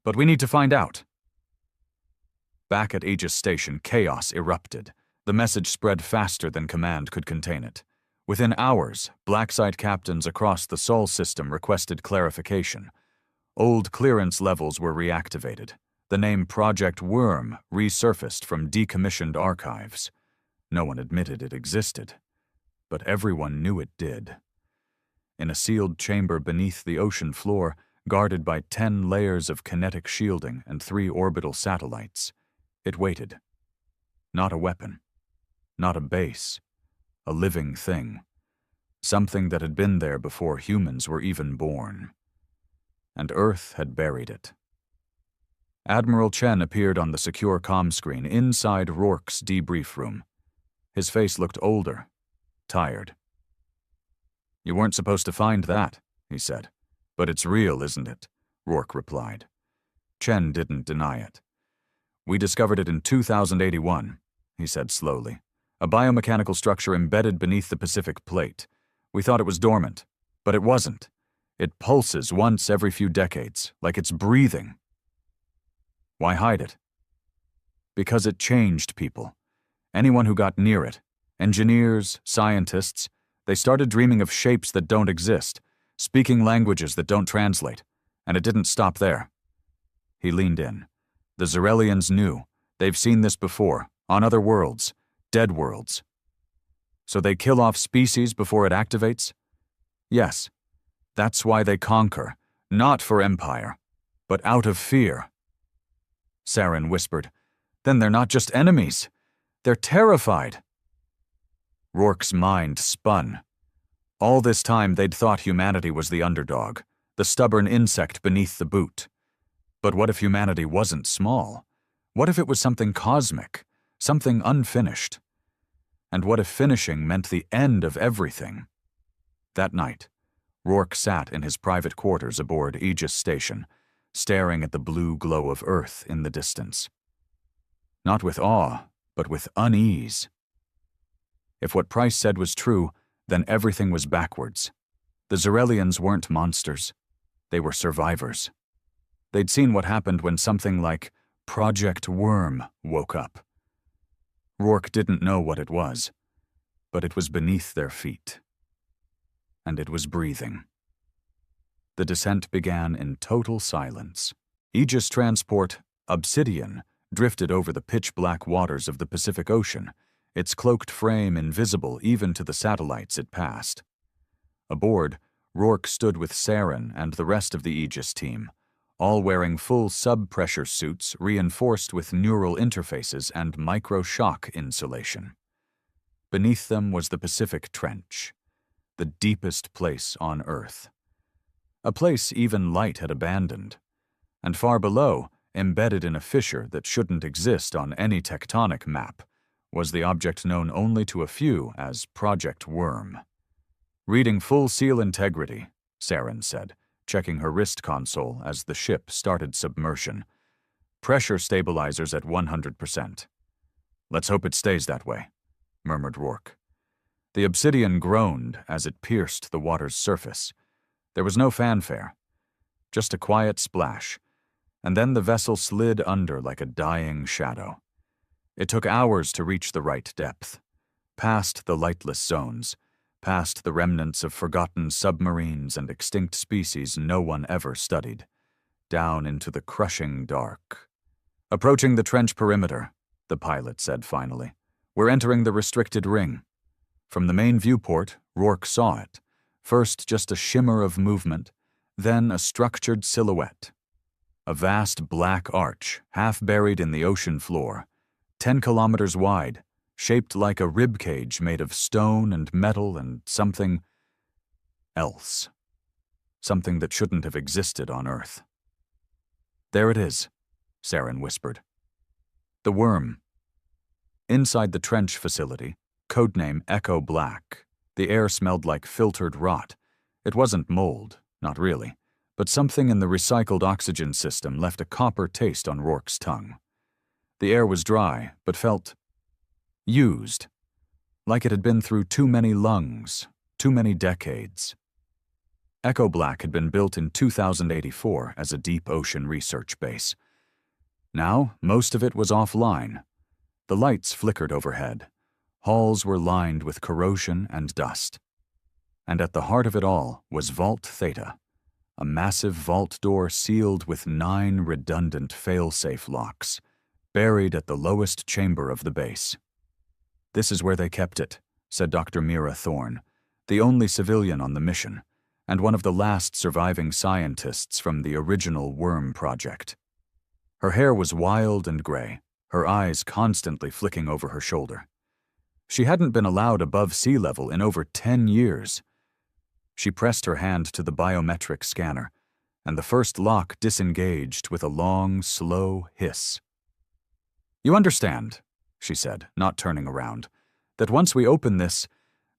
but we need to find out. Back at Aegis Station, chaos erupted. The message spread faster than command could contain it. Within hours, black site captains across the Sol system requested clarification. Old clearance levels were reactivated. The name Project Worm resurfaced from decommissioned archives. No one admitted it existed, but everyone knew it did. In a sealed chamber beneath the ocean floor, guarded by 10 layers of kinetic shielding and 3 orbital satellites, it waited. Not a weapon, not a base, a living thing. Something that had been there before humans were even born. And Earth had buried it. Admiral Chen appeared on the secure comm screen inside Rourke's debrief room. His face looked older, tired. "You weren't supposed to find that," he said. "But it's real, isn't it?" Rourke replied. Chen didn't deny it. "We discovered it in 2081, he said slowly. "A biomechanical structure embedded beneath the Pacific Plate. We thought it was dormant, but it wasn't. It pulses once every few decades, like it's breathing." "Why hide it?" "Because it changed people. Anyone who got near it, engineers, scientists, they started dreaming of shapes that don't exist, speaking languages that don't translate, and it didn't stop there." He leaned in. "The Zarelians knew. They've seen this before, on other worlds, dead worlds. So they kill off species before it activates? Yes. That's why they conquer, not for empire, but out of fear." Saren whispered, "Then they're not just enemies. They're terrified." Rourke's mind spun. All this time they'd thought humanity was the underdog, the stubborn insect beneath the boot. But what if humanity wasn't small? What if it was something cosmic, something unfinished? And what if finishing meant the end of everything? That night, Rourke sat in his private quarters aboard Aegis Station, staring at the blue glow of Earth in the distance. Not with awe, but with unease. If what Price said was true, then everything was backwards. The Zarelians weren't monsters. They were survivors. They'd seen what happened when something like Project Worm woke up. Rourke didn't know what it was, but it was beneath their feet. And it was breathing. The descent began in total silence. Aegis transport Obsidian drifted over the pitch-black waters of the Pacific Ocean, its cloaked frame invisible even to the satellites it passed. Aboard, Rourke stood with Saren and the rest of the Aegis team, all wearing full sub-pressure suits reinforced with neural interfaces and micro-shock insulation. Beneath them was the Pacific Trench, the deepest place on Earth. A place even light had abandoned. And far below, embedded in a fissure that shouldn't exist on any tectonic map, was the object known only to a few as Project Worm. "Reading full seal integrity," Saren said, checking her wrist console as the ship started submersion. "Pressure stabilizers at 100%. "Let's hope it stays that way," murmured Rourke. The Obsidian groaned as it pierced the water's surface. There was no fanfare, just a quiet splash, and then the vessel slid under like a dying shadow. It took hours to reach the right depth, past the lightless zones, past the remnants of forgotten submarines and extinct species no one ever studied, down into the crushing dark. "Approaching the trench perimeter," the pilot said finally. "We're entering the restricted ring." From the main viewport, Rourke saw it, first just a shimmer of movement, then a structured silhouette. A vast black arch, half buried in the ocean floor, 10 kilometers wide, shaped like a rib cage made of stone and metal and something else. Something that shouldn't have existed on Earth. "There it is," Saren whispered. "The worm." Inside the trench facility, codename Echo Black, the air smelled like filtered rot. It wasn't mold, not really, but something in the recycled oxygen system left a copper taste on Rourke's tongue. The air was dry, but felt used, like it had been through too many lungs, too many decades. Echo Black had been built in 2084 as a deep ocean research base. Now, most of it was offline. The lights flickered overhead. Halls were lined with corrosion and dust. And at the heart of it all was Vault Theta, a massive vault door sealed with 9 redundant fail-safe locks, buried at the lowest chamber of the base. "This is where they kept it," said Dr. Mira Thorne, the only civilian on the mission, and one of the last surviving scientists from the original Worm project. Her hair was wild and gray, her eyes constantly flicking over her shoulder. She hadn't been allowed above sea level in over 10 years. She pressed her hand to the biometric scanner, and the first lock disengaged with a long, slow hiss. "You understand," she said, not turning around, "that once we open this,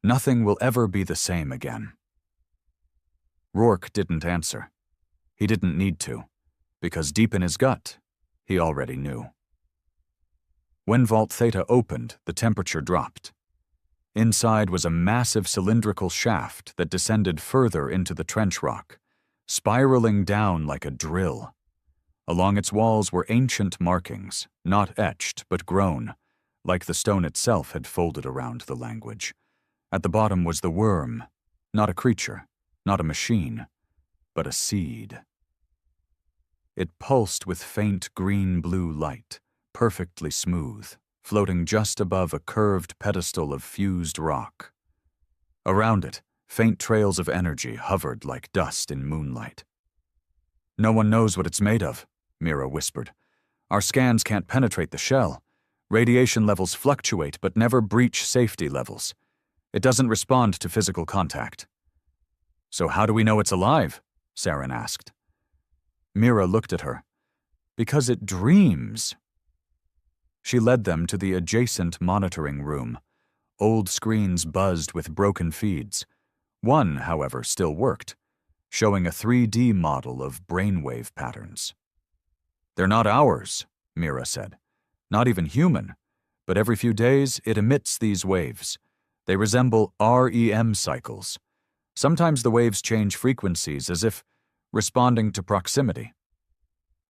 nothing will ever be the same again." Rourke didn't answer. He didn't need to, because deep in his gut, he already knew. When Vault Theta opened, the temperature dropped. Inside was a massive cylindrical shaft that descended further into the trench rock, spiraling down like a drill. Along its walls were ancient markings, not etched but grown, like the stone itself had folded around the language. At the bottom was the worm, not a creature, not a machine, but a seed. It pulsed with faint green-blue light, perfectly smooth, floating just above a curved pedestal of fused rock. Around it, faint trails of energy hovered like dust in moonlight. "No one knows what it's made of," Mira whispered. "Our scans can't penetrate the shell. Radiation levels fluctuate but never breach safety levels. It doesn't respond to physical contact." "So how do we know it's alive?" Saren asked. Mira looked at her. "Because it dreams." She led them to the adjacent monitoring room. Old screens buzzed with broken feeds. One, however, still worked, showing a 3D model of brainwave patterns. "They're not ours," Mira said. "Not even human. But every few days it emits these waves. They resemble REM cycles. Sometimes the waves change frequencies as if responding to proximity."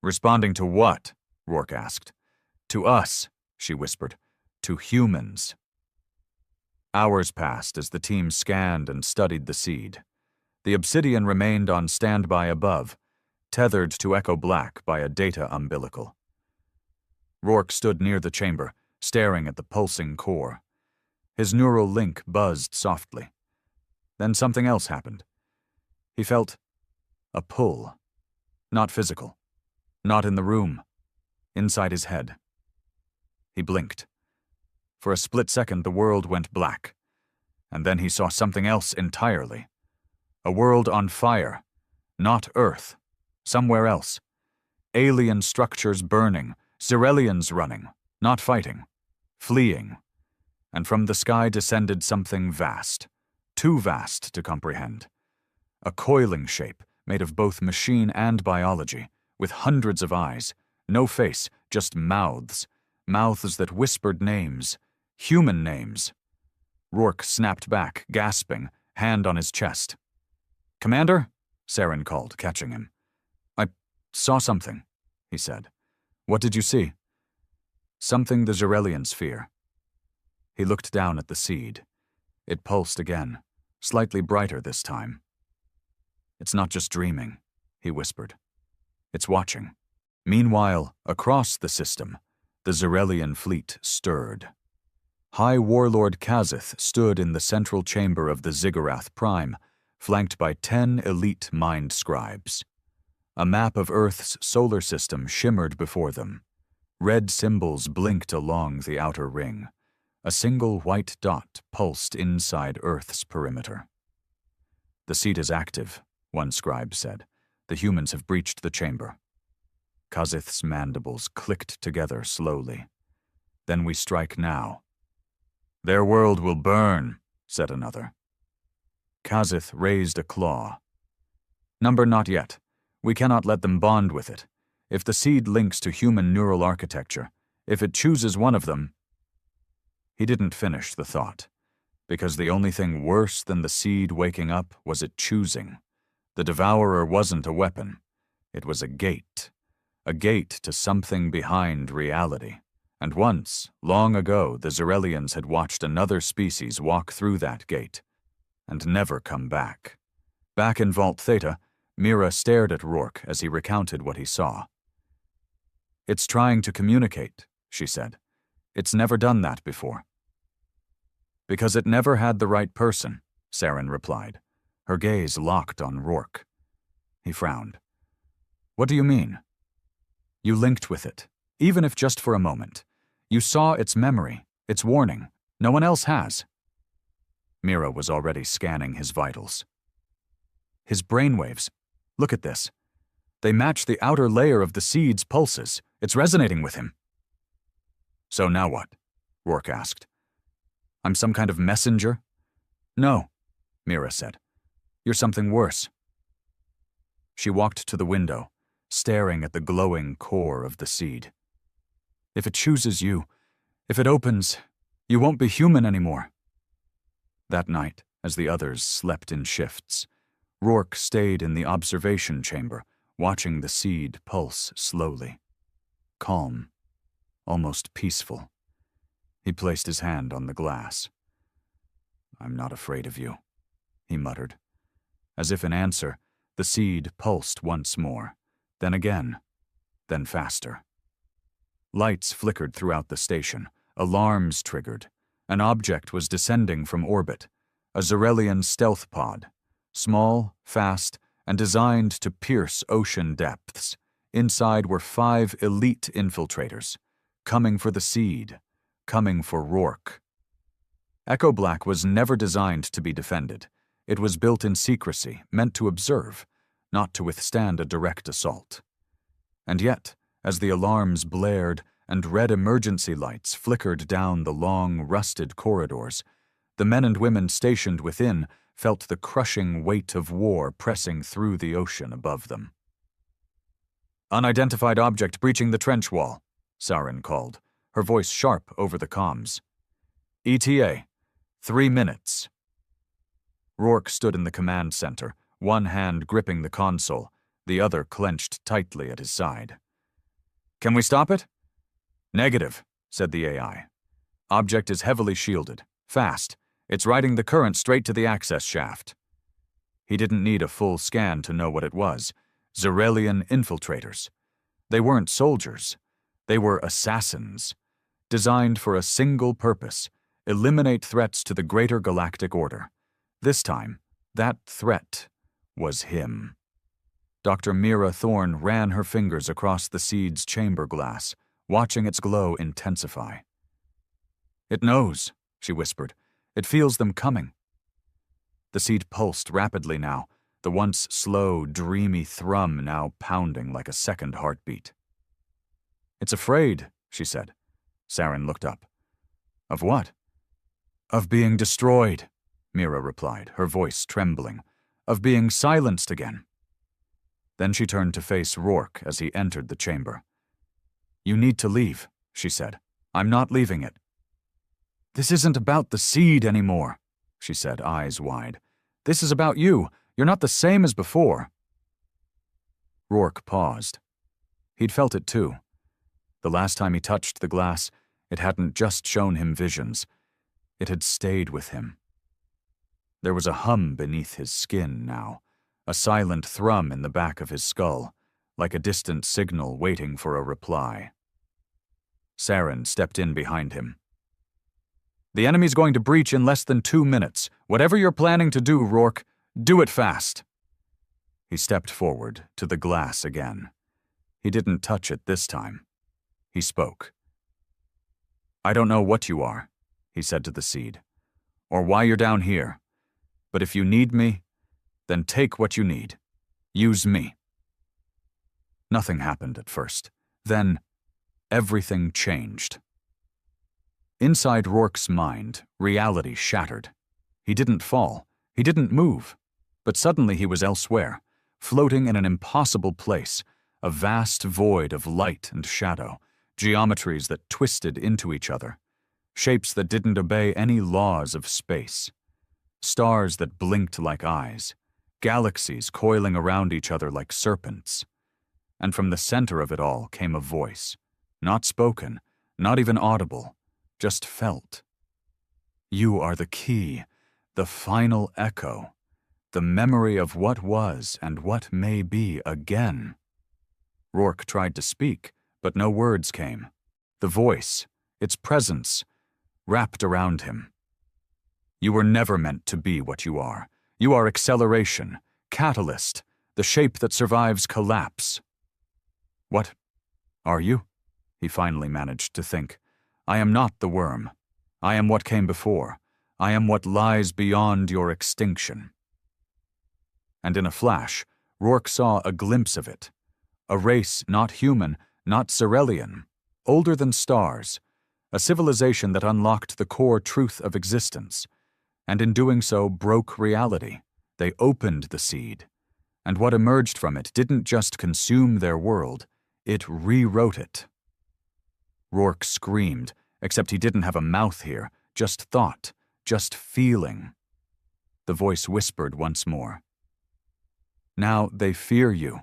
"Responding to what?" Rourke asked. "To us," she whispered. "To humans." Hours passed as the team scanned and studied the seed. The obsidian remained on standby above, tethered to Echo Black by a data umbilical. Rourke stood near the chamber, staring at the pulsing core. His neural link buzzed softly. Then something else happened. He felt a pull. Not physical. Not in the room. Inside his head. He blinked. For a split second, the world went black. And then he saw something else entirely. A world on fire. Not Earth. Somewhere else. Alien structures burning. Zerelians running. Not fighting. Fleeing. And from the sky descended something vast. Too vast to comprehend. A coiling shape made of both machine and biology, with hundreds of eyes. No face, just mouths. Mouths that whispered names. Human names. Rourke snapped back, gasping, hand on his chest. "Commander?" Saren called, catching him. "I saw something," he said. "What did you see?" "Something the Zerelians fear." He looked down at the seed. It pulsed again, slightly brighter this time. "It's not just dreaming," he whispered. "It's watching." Meanwhile, across the system, the Zerelian fleet stirred. High Warlord Kazith stood in the central chamber of the Ziggurath Prime, flanked by 10 elite mind scribes. A map of Earth's solar system shimmered before them. Red symbols blinked along the outer ring. A single white dot pulsed inside Earth's perimeter. "The seed is active," one scribe said. "The humans have breached the chamber." Kazith's mandibles clicked together slowly. "Then we strike now." "Their world will burn," said another. Kazith raised a claw. "Number not yet. We cannot let them bond with it. If the seed links to human neural architecture, if it chooses one of them—" He didn't finish the thought, because the only thing worse than the seed waking up was it choosing. The devourer wasn't a weapon. It was a gate. a gate to something behind reality. And once, long ago, the Xerelians had watched another species walk through that gate and never come back. Back in Vault Theta, Mira stared at Rourke as he recounted what he saw. "It's trying to communicate," she said. "It's never done that before." "Because it never had the right person," Saren replied, her gaze locked on Rourke. He frowned. "What do you mean?" "You linked with it, even if just for a moment. You saw its memory, its warning. No one else has." Mira was already scanning his vitals. "His brainwaves. Look at this. They match the outer layer of the seed's pulses. It's resonating with him." "So now what?" Rourke asked. "I'm some kind of messenger?" "No," Mira said. "You're something worse." She walked to the window, staring at the glowing core of the seed. "If it chooses you, if it opens, you won't be human anymore." That night, as the others slept in shifts, Rourke stayed in the observation chamber, watching the seed pulse slowly. Calm, almost peaceful. He placed his hand on the glass. "I'm not afraid of you," he muttered. As if in answer, the seed pulsed once more, then again, then faster. Lights flickered throughout the station, alarms triggered. An object was descending from orbit, a Xerelian stealth pod, small, fast, and designed to pierce ocean depths. Inside were 5 elite infiltrators, coming for the seed, coming for Rourke. Echo Black was never designed to be defended. It was built in secrecy, meant to observe, not to withstand a direct assault. And yet, as the alarms blared and red emergency lights flickered down the long, rusted corridors, the men and women stationed within felt the crushing weight of war pressing through the ocean above them. "Unidentified object breaching the trench wall," Saren called, her voice sharp over the comms. "ETA, 3 minutes." Rourke stood in the command center, one hand gripping the console, the other clenched tightly at his side. "Can we stop it?" "Negative," said the AI. "Object is heavily shielded. Fast. It's riding the current straight to the access shaft." He didn't need a full scan to know what it was. Xerelian infiltrators. They weren't soldiers. They were assassins, designed for a single purpose: eliminate threats to the greater galactic order. This time, that threat was him. Dr. Mira Thorne ran her fingers across the seed's chamber glass, watching its glow intensify. "It knows," she whispered. "It feels them coming." The seed pulsed rapidly now, the once slow, dreamy thrum now pounding like a second heartbeat. "It's afraid," she said. Saren looked up. "Of what?" "Of being destroyed," Mira replied, her voice trembling. "Of being silenced again." Then she turned to face Rourke as he entered the chamber. "You need to leave," she said. "I'm not leaving it." "This isn't about the seed anymore," she said, eyes wide. "This is about you. You're not the same as before." Rourke paused. He'd felt it too. The last time he touched the glass, it hadn't just shown him visions. It had stayed with him. There was a hum beneath his skin now, a silent thrum in the back of his skull, like a distant signal waiting for a reply. Saren stepped in behind him. "The enemy's going to breach in less than 2 minutes. Whatever you're planning to do, Rourke, do it fast." He stepped forward to the glass again. He didn't touch it this time. He spoke. "I don't know what you are," he said to the seed, "or why you're down here. But if you need me, then take what you need. Use me." Nothing happened at first. Then, everything changed. Inside Rourke's mind, reality shattered. He didn't fall. He didn't move. But suddenly he was elsewhere, floating in an impossible place, a vast void of light and shadow, geometries that twisted into each other, shapes that didn't obey any laws of space, stars that blinked like eyes, galaxies coiling around each other like serpents. and from the center of it all came a voice. Not spoken, not even audible, just felt. You are the key, the final echo, the memory of what was and what may be again. Rourke tried to speak, but no words came. The voice, its presence, wrapped around him. You were never meant to be what you are. You are acceleration, catalyst, the shape that survives collapse. What are you? He finally managed to think. I am not the worm. I am what came before. I am what lies beyond your extinction. And in a flash, Rourke saw a glimpse of it. A race not human, not Xyrelian, older than stars, a civilization that unlocked the core truth of existence, and in doing so broke reality. They opened the seed, and what emerged from it didn't just consume their world, it rewrote it. Rourke screamed, except he didn't have a mouth here, just thought, just feeling. The voice whispered once more. Now they fear you,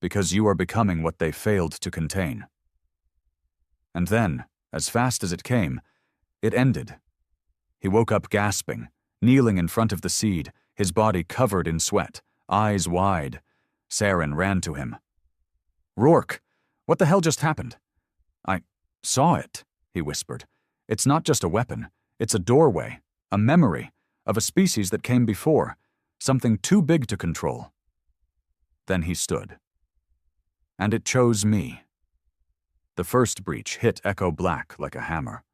because you are becoming what they failed to contain. And then, as fast as it came, it ended. He woke up gasping, kneeling in front of the seed, his body covered in sweat, eyes wide. Saren ran to him. Rourke, what the hell just happened? I saw it, he whispered. It's not just a weapon. It's a doorway, a memory, of a species that came before, something too big to control. Then he stood. And it chose me. The first breach hit Echo Black like a hammer.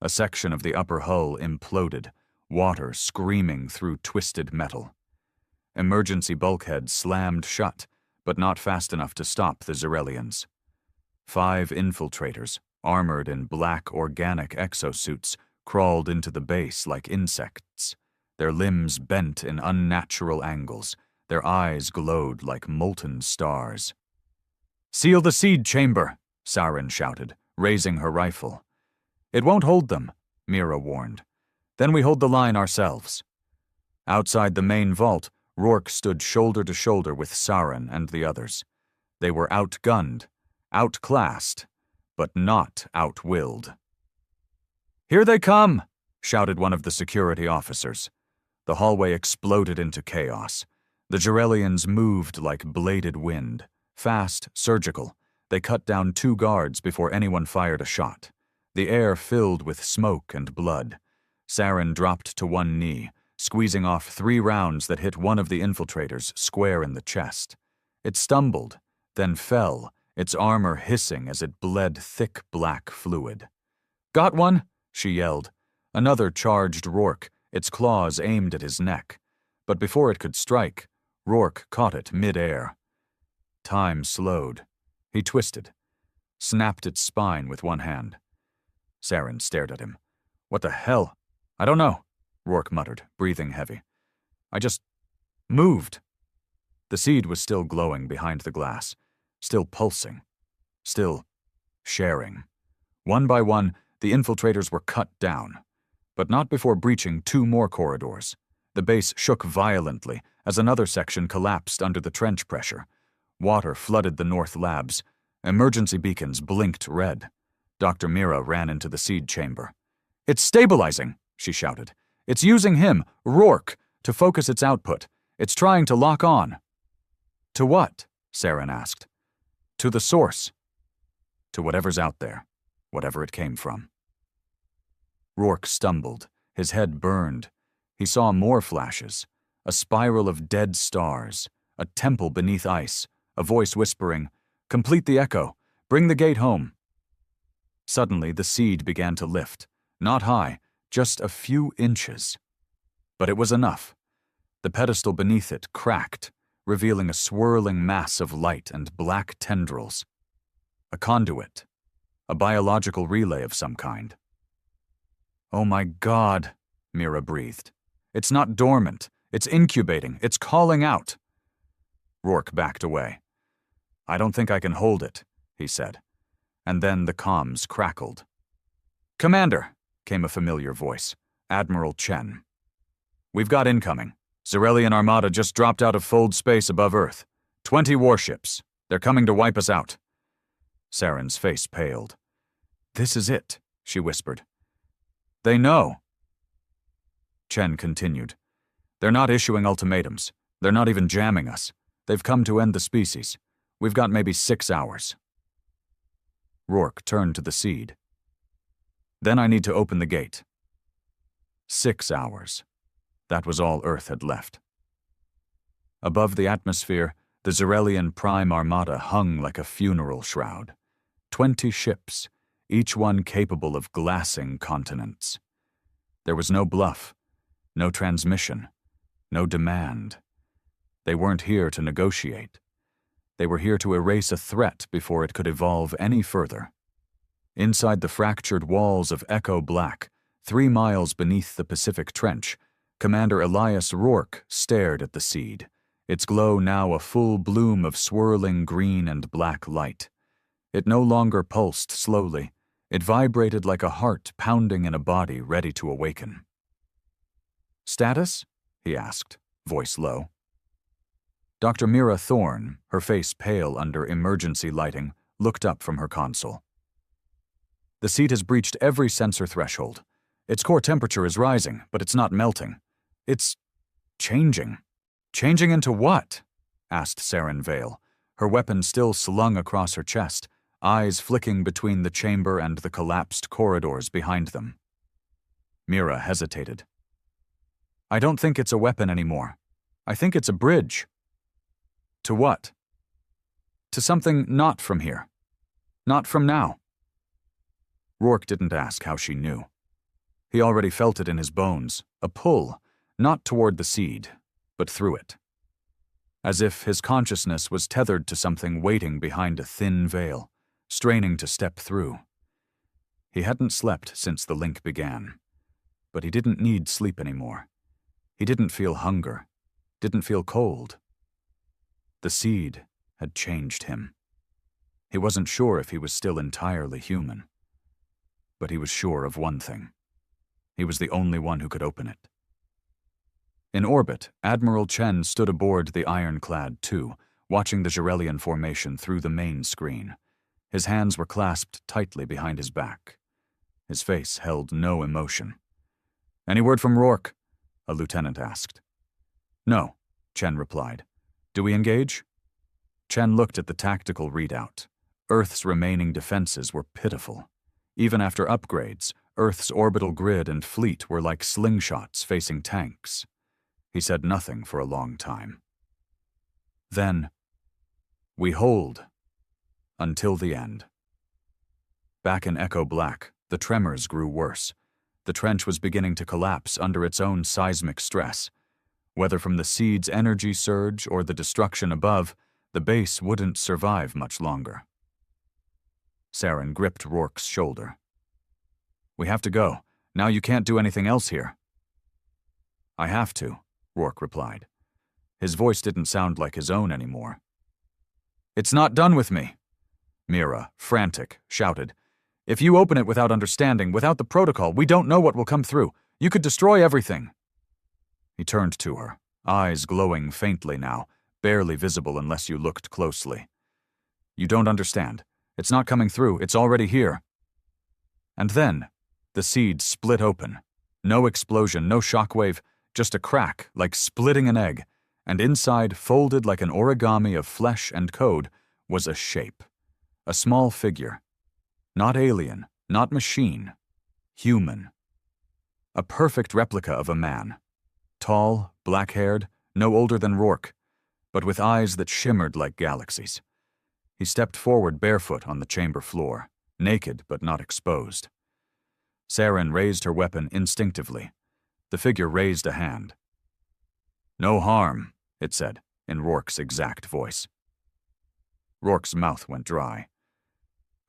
A section of the upper hull imploded, water screaming through twisted metal. Emergency bulkheads slammed shut, but not fast enough to stop the Xyrelians. 5 infiltrators, armored in black organic exosuits, crawled into the base like insects, their limbs bent in unnatural angles, their eyes glowed like molten stars. Seal the seed chamber, Saren shouted, raising her rifle. It won't hold them, Mira warned. Then we hold the line ourselves. Outside the main vault, Rourke stood shoulder to shoulder with Saren and the others. They were outgunned, outclassed, but not outwilled. Here they come, shouted one of the security officers. The hallway exploded into chaos. The Xyrelians moved like bladed wind, fast, surgical. They cut down 2 guards before anyone fired a shot. The air filled with smoke and blood. Saren dropped to one knee, squeezing off 3 rounds that hit one of the infiltrators square in the chest. It stumbled, then fell, its armor hissing as it bled thick black fluid. Got one, she yelled. Another charged Rourke, its claws aimed at his neck. But before it could strike, Rourke caught it mid-air. Time slowed. He twisted, snapped its spine with one hand. Saren stared at him. What the hell? I don't know, Rourke muttered, breathing heavy. I just moved. The seed was still glowing behind the glass, still pulsing, still sharing. One by one, the infiltrators were cut down, but not before breaching 2 more corridors. The base shook violently as another section collapsed under the trench pressure. Water flooded the north labs. Emergency beacons blinked red. Dr. Mira ran into the seed chamber. It's stabilizing, she shouted. It's using him, Rourke, to focus its output. It's trying to lock on. To what? Saren asked. To the source. To whatever's out there, whatever it came from. Rourke stumbled, his head burned. He saw more flashes, a spiral of dead stars, a temple beneath ice, a voice whispering, "Complete the echo. Bring the gate home." Suddenly, the seed began to lift, not high, just a few inches. But it was enough. The pedestal beneath it cracked, revealing a swirling mass of light and black tendrils. A conduit, a biological relay of some kind. Oh my God, Mira breathed. It's not dormant. It's incubating. It's calling out. Rourke backed away. I don't think I can hold it, he said. And then the comms crackled. Commander, came a familiar voice. Admiral Chen. We've got incoming. Xyrelian Armada just dropped out of fold space above Earth. 20 warships. They're coming to wipe us out. Saren's face paled. This is it, she whispered. They know. Chen continued. They're not issuing ultimatums. They're not even jamming us. They've come to end the species. We've got maybe 6 hours. Rourke turned to the seed. Then I need to open the gate. 6 hours. That was all Earth had left. Above the atmosphere, the Zarelian Prime Armada hung like a funeral shroud. 20 ships, each one capable of glassing continents. There was no bluff, no transmission, no demand. They weren't here to negotiate. They were here to erase a threat before it could evolve any further. Inside the fractured walls of Echo Black, 3 miles beneath the Pacific Trench, Commander Elias Rourke stared at the seed, its glow now a full bloom of swirling green and black light. It no longer pulsed slowly. It vibrated like a heart pounding in a body ready to awaken. Status? He asked, voice low. Dr. Mira Thorne, her face pale under emergency lighting, looked up from her console. The seed has breached every sensor threshold. Its core temperature is rising, but it's not melting. It's changing. Changing into what? Asked Saren Vale, her weapon still slung across her chest, eyes flicking between the chamber and the collapsed corridors behind them. Mira hesitated. I don't think it's a weapon anymore. I think it's a bridge. To what? To something not from here. Not from now. Rourke didn't ask how she knew. He already felt it in his bones, a pull, not toward the seed, but through it. As if his consciousness was tethered to something waiting behind a thin veil, straining to step through. He hadn't slept since the link began, but he didn't need sleep anymore. He didn't feel hunger, didn't feel cold. The seed had changed him. He wasn't sure if he was still entirely human. But he was sure of one thing. He was the only one who could open it. In orbit, Admiral Chen stood aboard the Ironclad II, watching the Jarelian formation through the main screen. His hands were clasped tightly behind his back. His face held no emotion. Any word from Rourke? A lieutenant asked. No, Chen replied. Do we engage? Chen looked at the tactical readout. Earth's remaining defenses were pitiful. Even after upgrades, Earth's orbital grid and fleet were like slingshots facing tanks. He said nothing for a long time. Then, we hold. Until the end. Back in Echo Black, the tremors grew worse. The trench was beginning to collapse under its own seismic stress. Whether from the seed's energy surge or the destruction above, the base wouldn't survive much longer. Saren gripped Rourke's shoulder. We have to go. Now you can't do anything else here. I have to, Rourke replied. His voice didn't sound like his own anymore. It's not done with me. Mira, frantic, shouted. If you open it without understanding, without the protocol, we don't know what will come through. You could destroy everything. He turned to her, eyes glowing faintly now, barely visible unless you looked closely. You don't understand. It's not coming through. It's already here. And then, the seed split open. No explosion, no shockwave, just a crack, like splitting an egg, and inside, folded like an origami of flesh and code, was a shape. A small figure. Not alien, not machine. Human. A perfect replica of a man. Tall, black-haired, no older than Rourke, but with eyes that shimmered like galaxies. He stepped forward barefoot on the chamber floor, naked but not exposed. Saren raised her weapon instinctively. The figure raised a hand. No harm, it said, in Rourke's exact voice. Rourke's mouth went dry.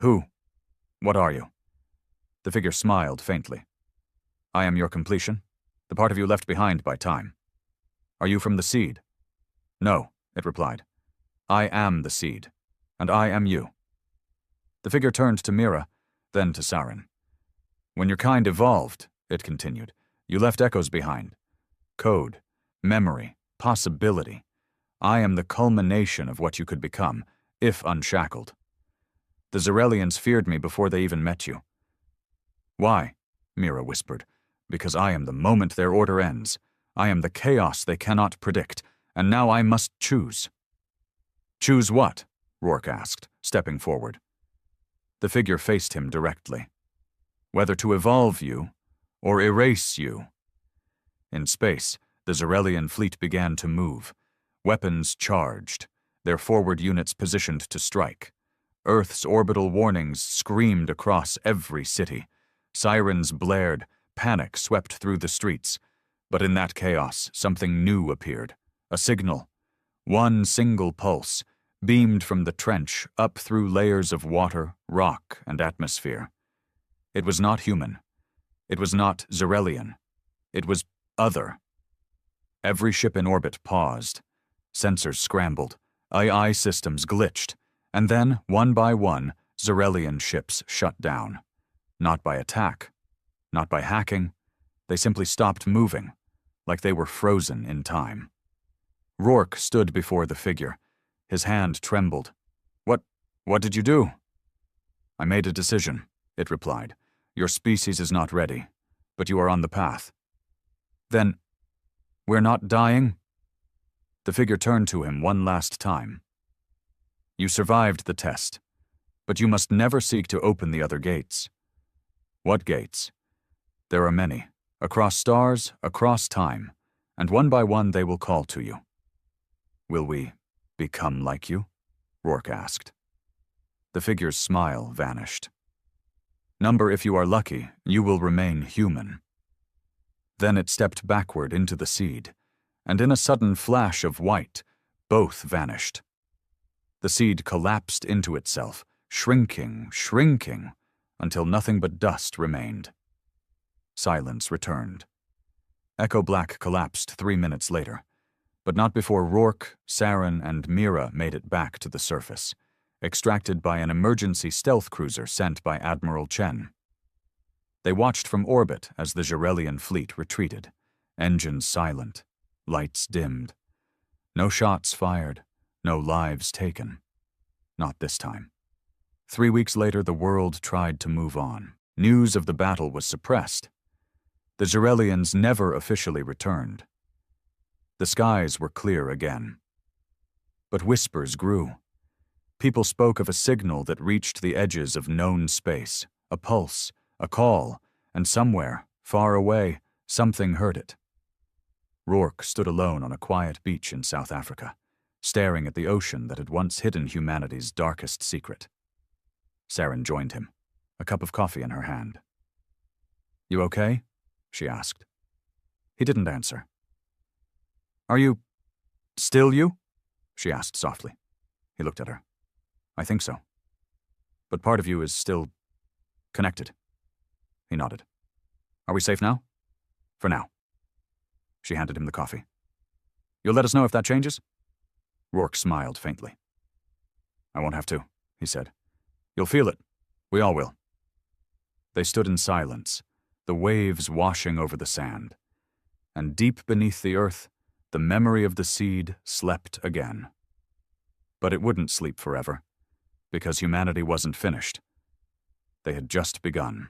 Who? What are you? The figure smiled faintly. I am your completion, the part of you left behind by time. Are you from the seed? No, it replied. I am the seed, and I am you. The figure turned to Mira, then to Saren. When your kind evolved, it continued, you left echoes behind. Code, memory, possibility. I am the culmination of what you could become, if unshackled. The Zarelians feared me before they even met you. Why? Mira whispered. Because I am the moment their order ends. I am the chaos they cannot predict, and now I must choose. Choose what? Rourke asked, stepping forward. The figure faced him directly. Whether to evolve you, or erase you. In space, the Zarelian fleet began to move. Weapons charged, their forward units positioned to strike. Earth's orbital warnings screamed across every city. Sirens blared, panic swept through the streets. But in that chaos, something new appeared. A signal. One single pulse, beamed from the trench up through layers of water, rock, and atmosphere. It was not human. It was not Zarelian. It was other. Every ship in orbit paused. Sensors scrambled. AI systems glitched. And then, one by one, Zarelian ships shut down. Not by attack. Not by hacking. They simply stopped moving, like they were frozen in time. Rourke stood before the figure. His hand trembled. What did you do? I made a decision, it replied. Your species is not ready, but you are on the path. Then, we're not dying? The figure turned to him one last time. You survived the test, but you must never seek to open the other gates. What gates? There are many, across stars, across time, and one by one they will call to you. Will we become like you? Rourke asked. The figure's smile vanished. Number, if you are lucky, you will remain human. Then it stepped backward into the seed, and in a sudden flash of white, both vanished. The seed collapsed into itself, shrinking, until nothing but dust remained. Silence returned. Echo Black collapsed 3 minutes later, but not before Rourke, Saren, and Mira made it back to the surface, extracted by an emergency stealth cruiser sent by Admiral Chen. They watched from orbit as the Zarelian fleet retreated, engines silent, lights dimmed. No shots fired, no lives taken. Not this time. 3 weeks later, the world tried to move on. News of the battle was suppressed. The Zarelians never officially returned. The skies were clear again. But whispers grew. People spoke of a signal that reached the edges of known space, a pulse, a call, and somewhere, far away, something heard it. Rourke stood alone on a quiet beach in South Africa, staring at the ocean that had once hidden humanity's darkest secret. Saren joined him, a cup of coffee in her hand. You okay? She asked. He didn't answer. Are you still you? She asked softly. He looked at her. I think so. But part of you is still connected. He nodded. Are we safe now? For now. She handed him the coffee. You'll let us know if that changes? Rourke smiled faintly. I won't have to, he said. You'll feel it. We all will. They stood in silence, the waves washing over the sand. And deep beneath the earth, the memory of the seed slept again. But it wouldn't sleep forever, because humanity wasn't finished. They had just begun.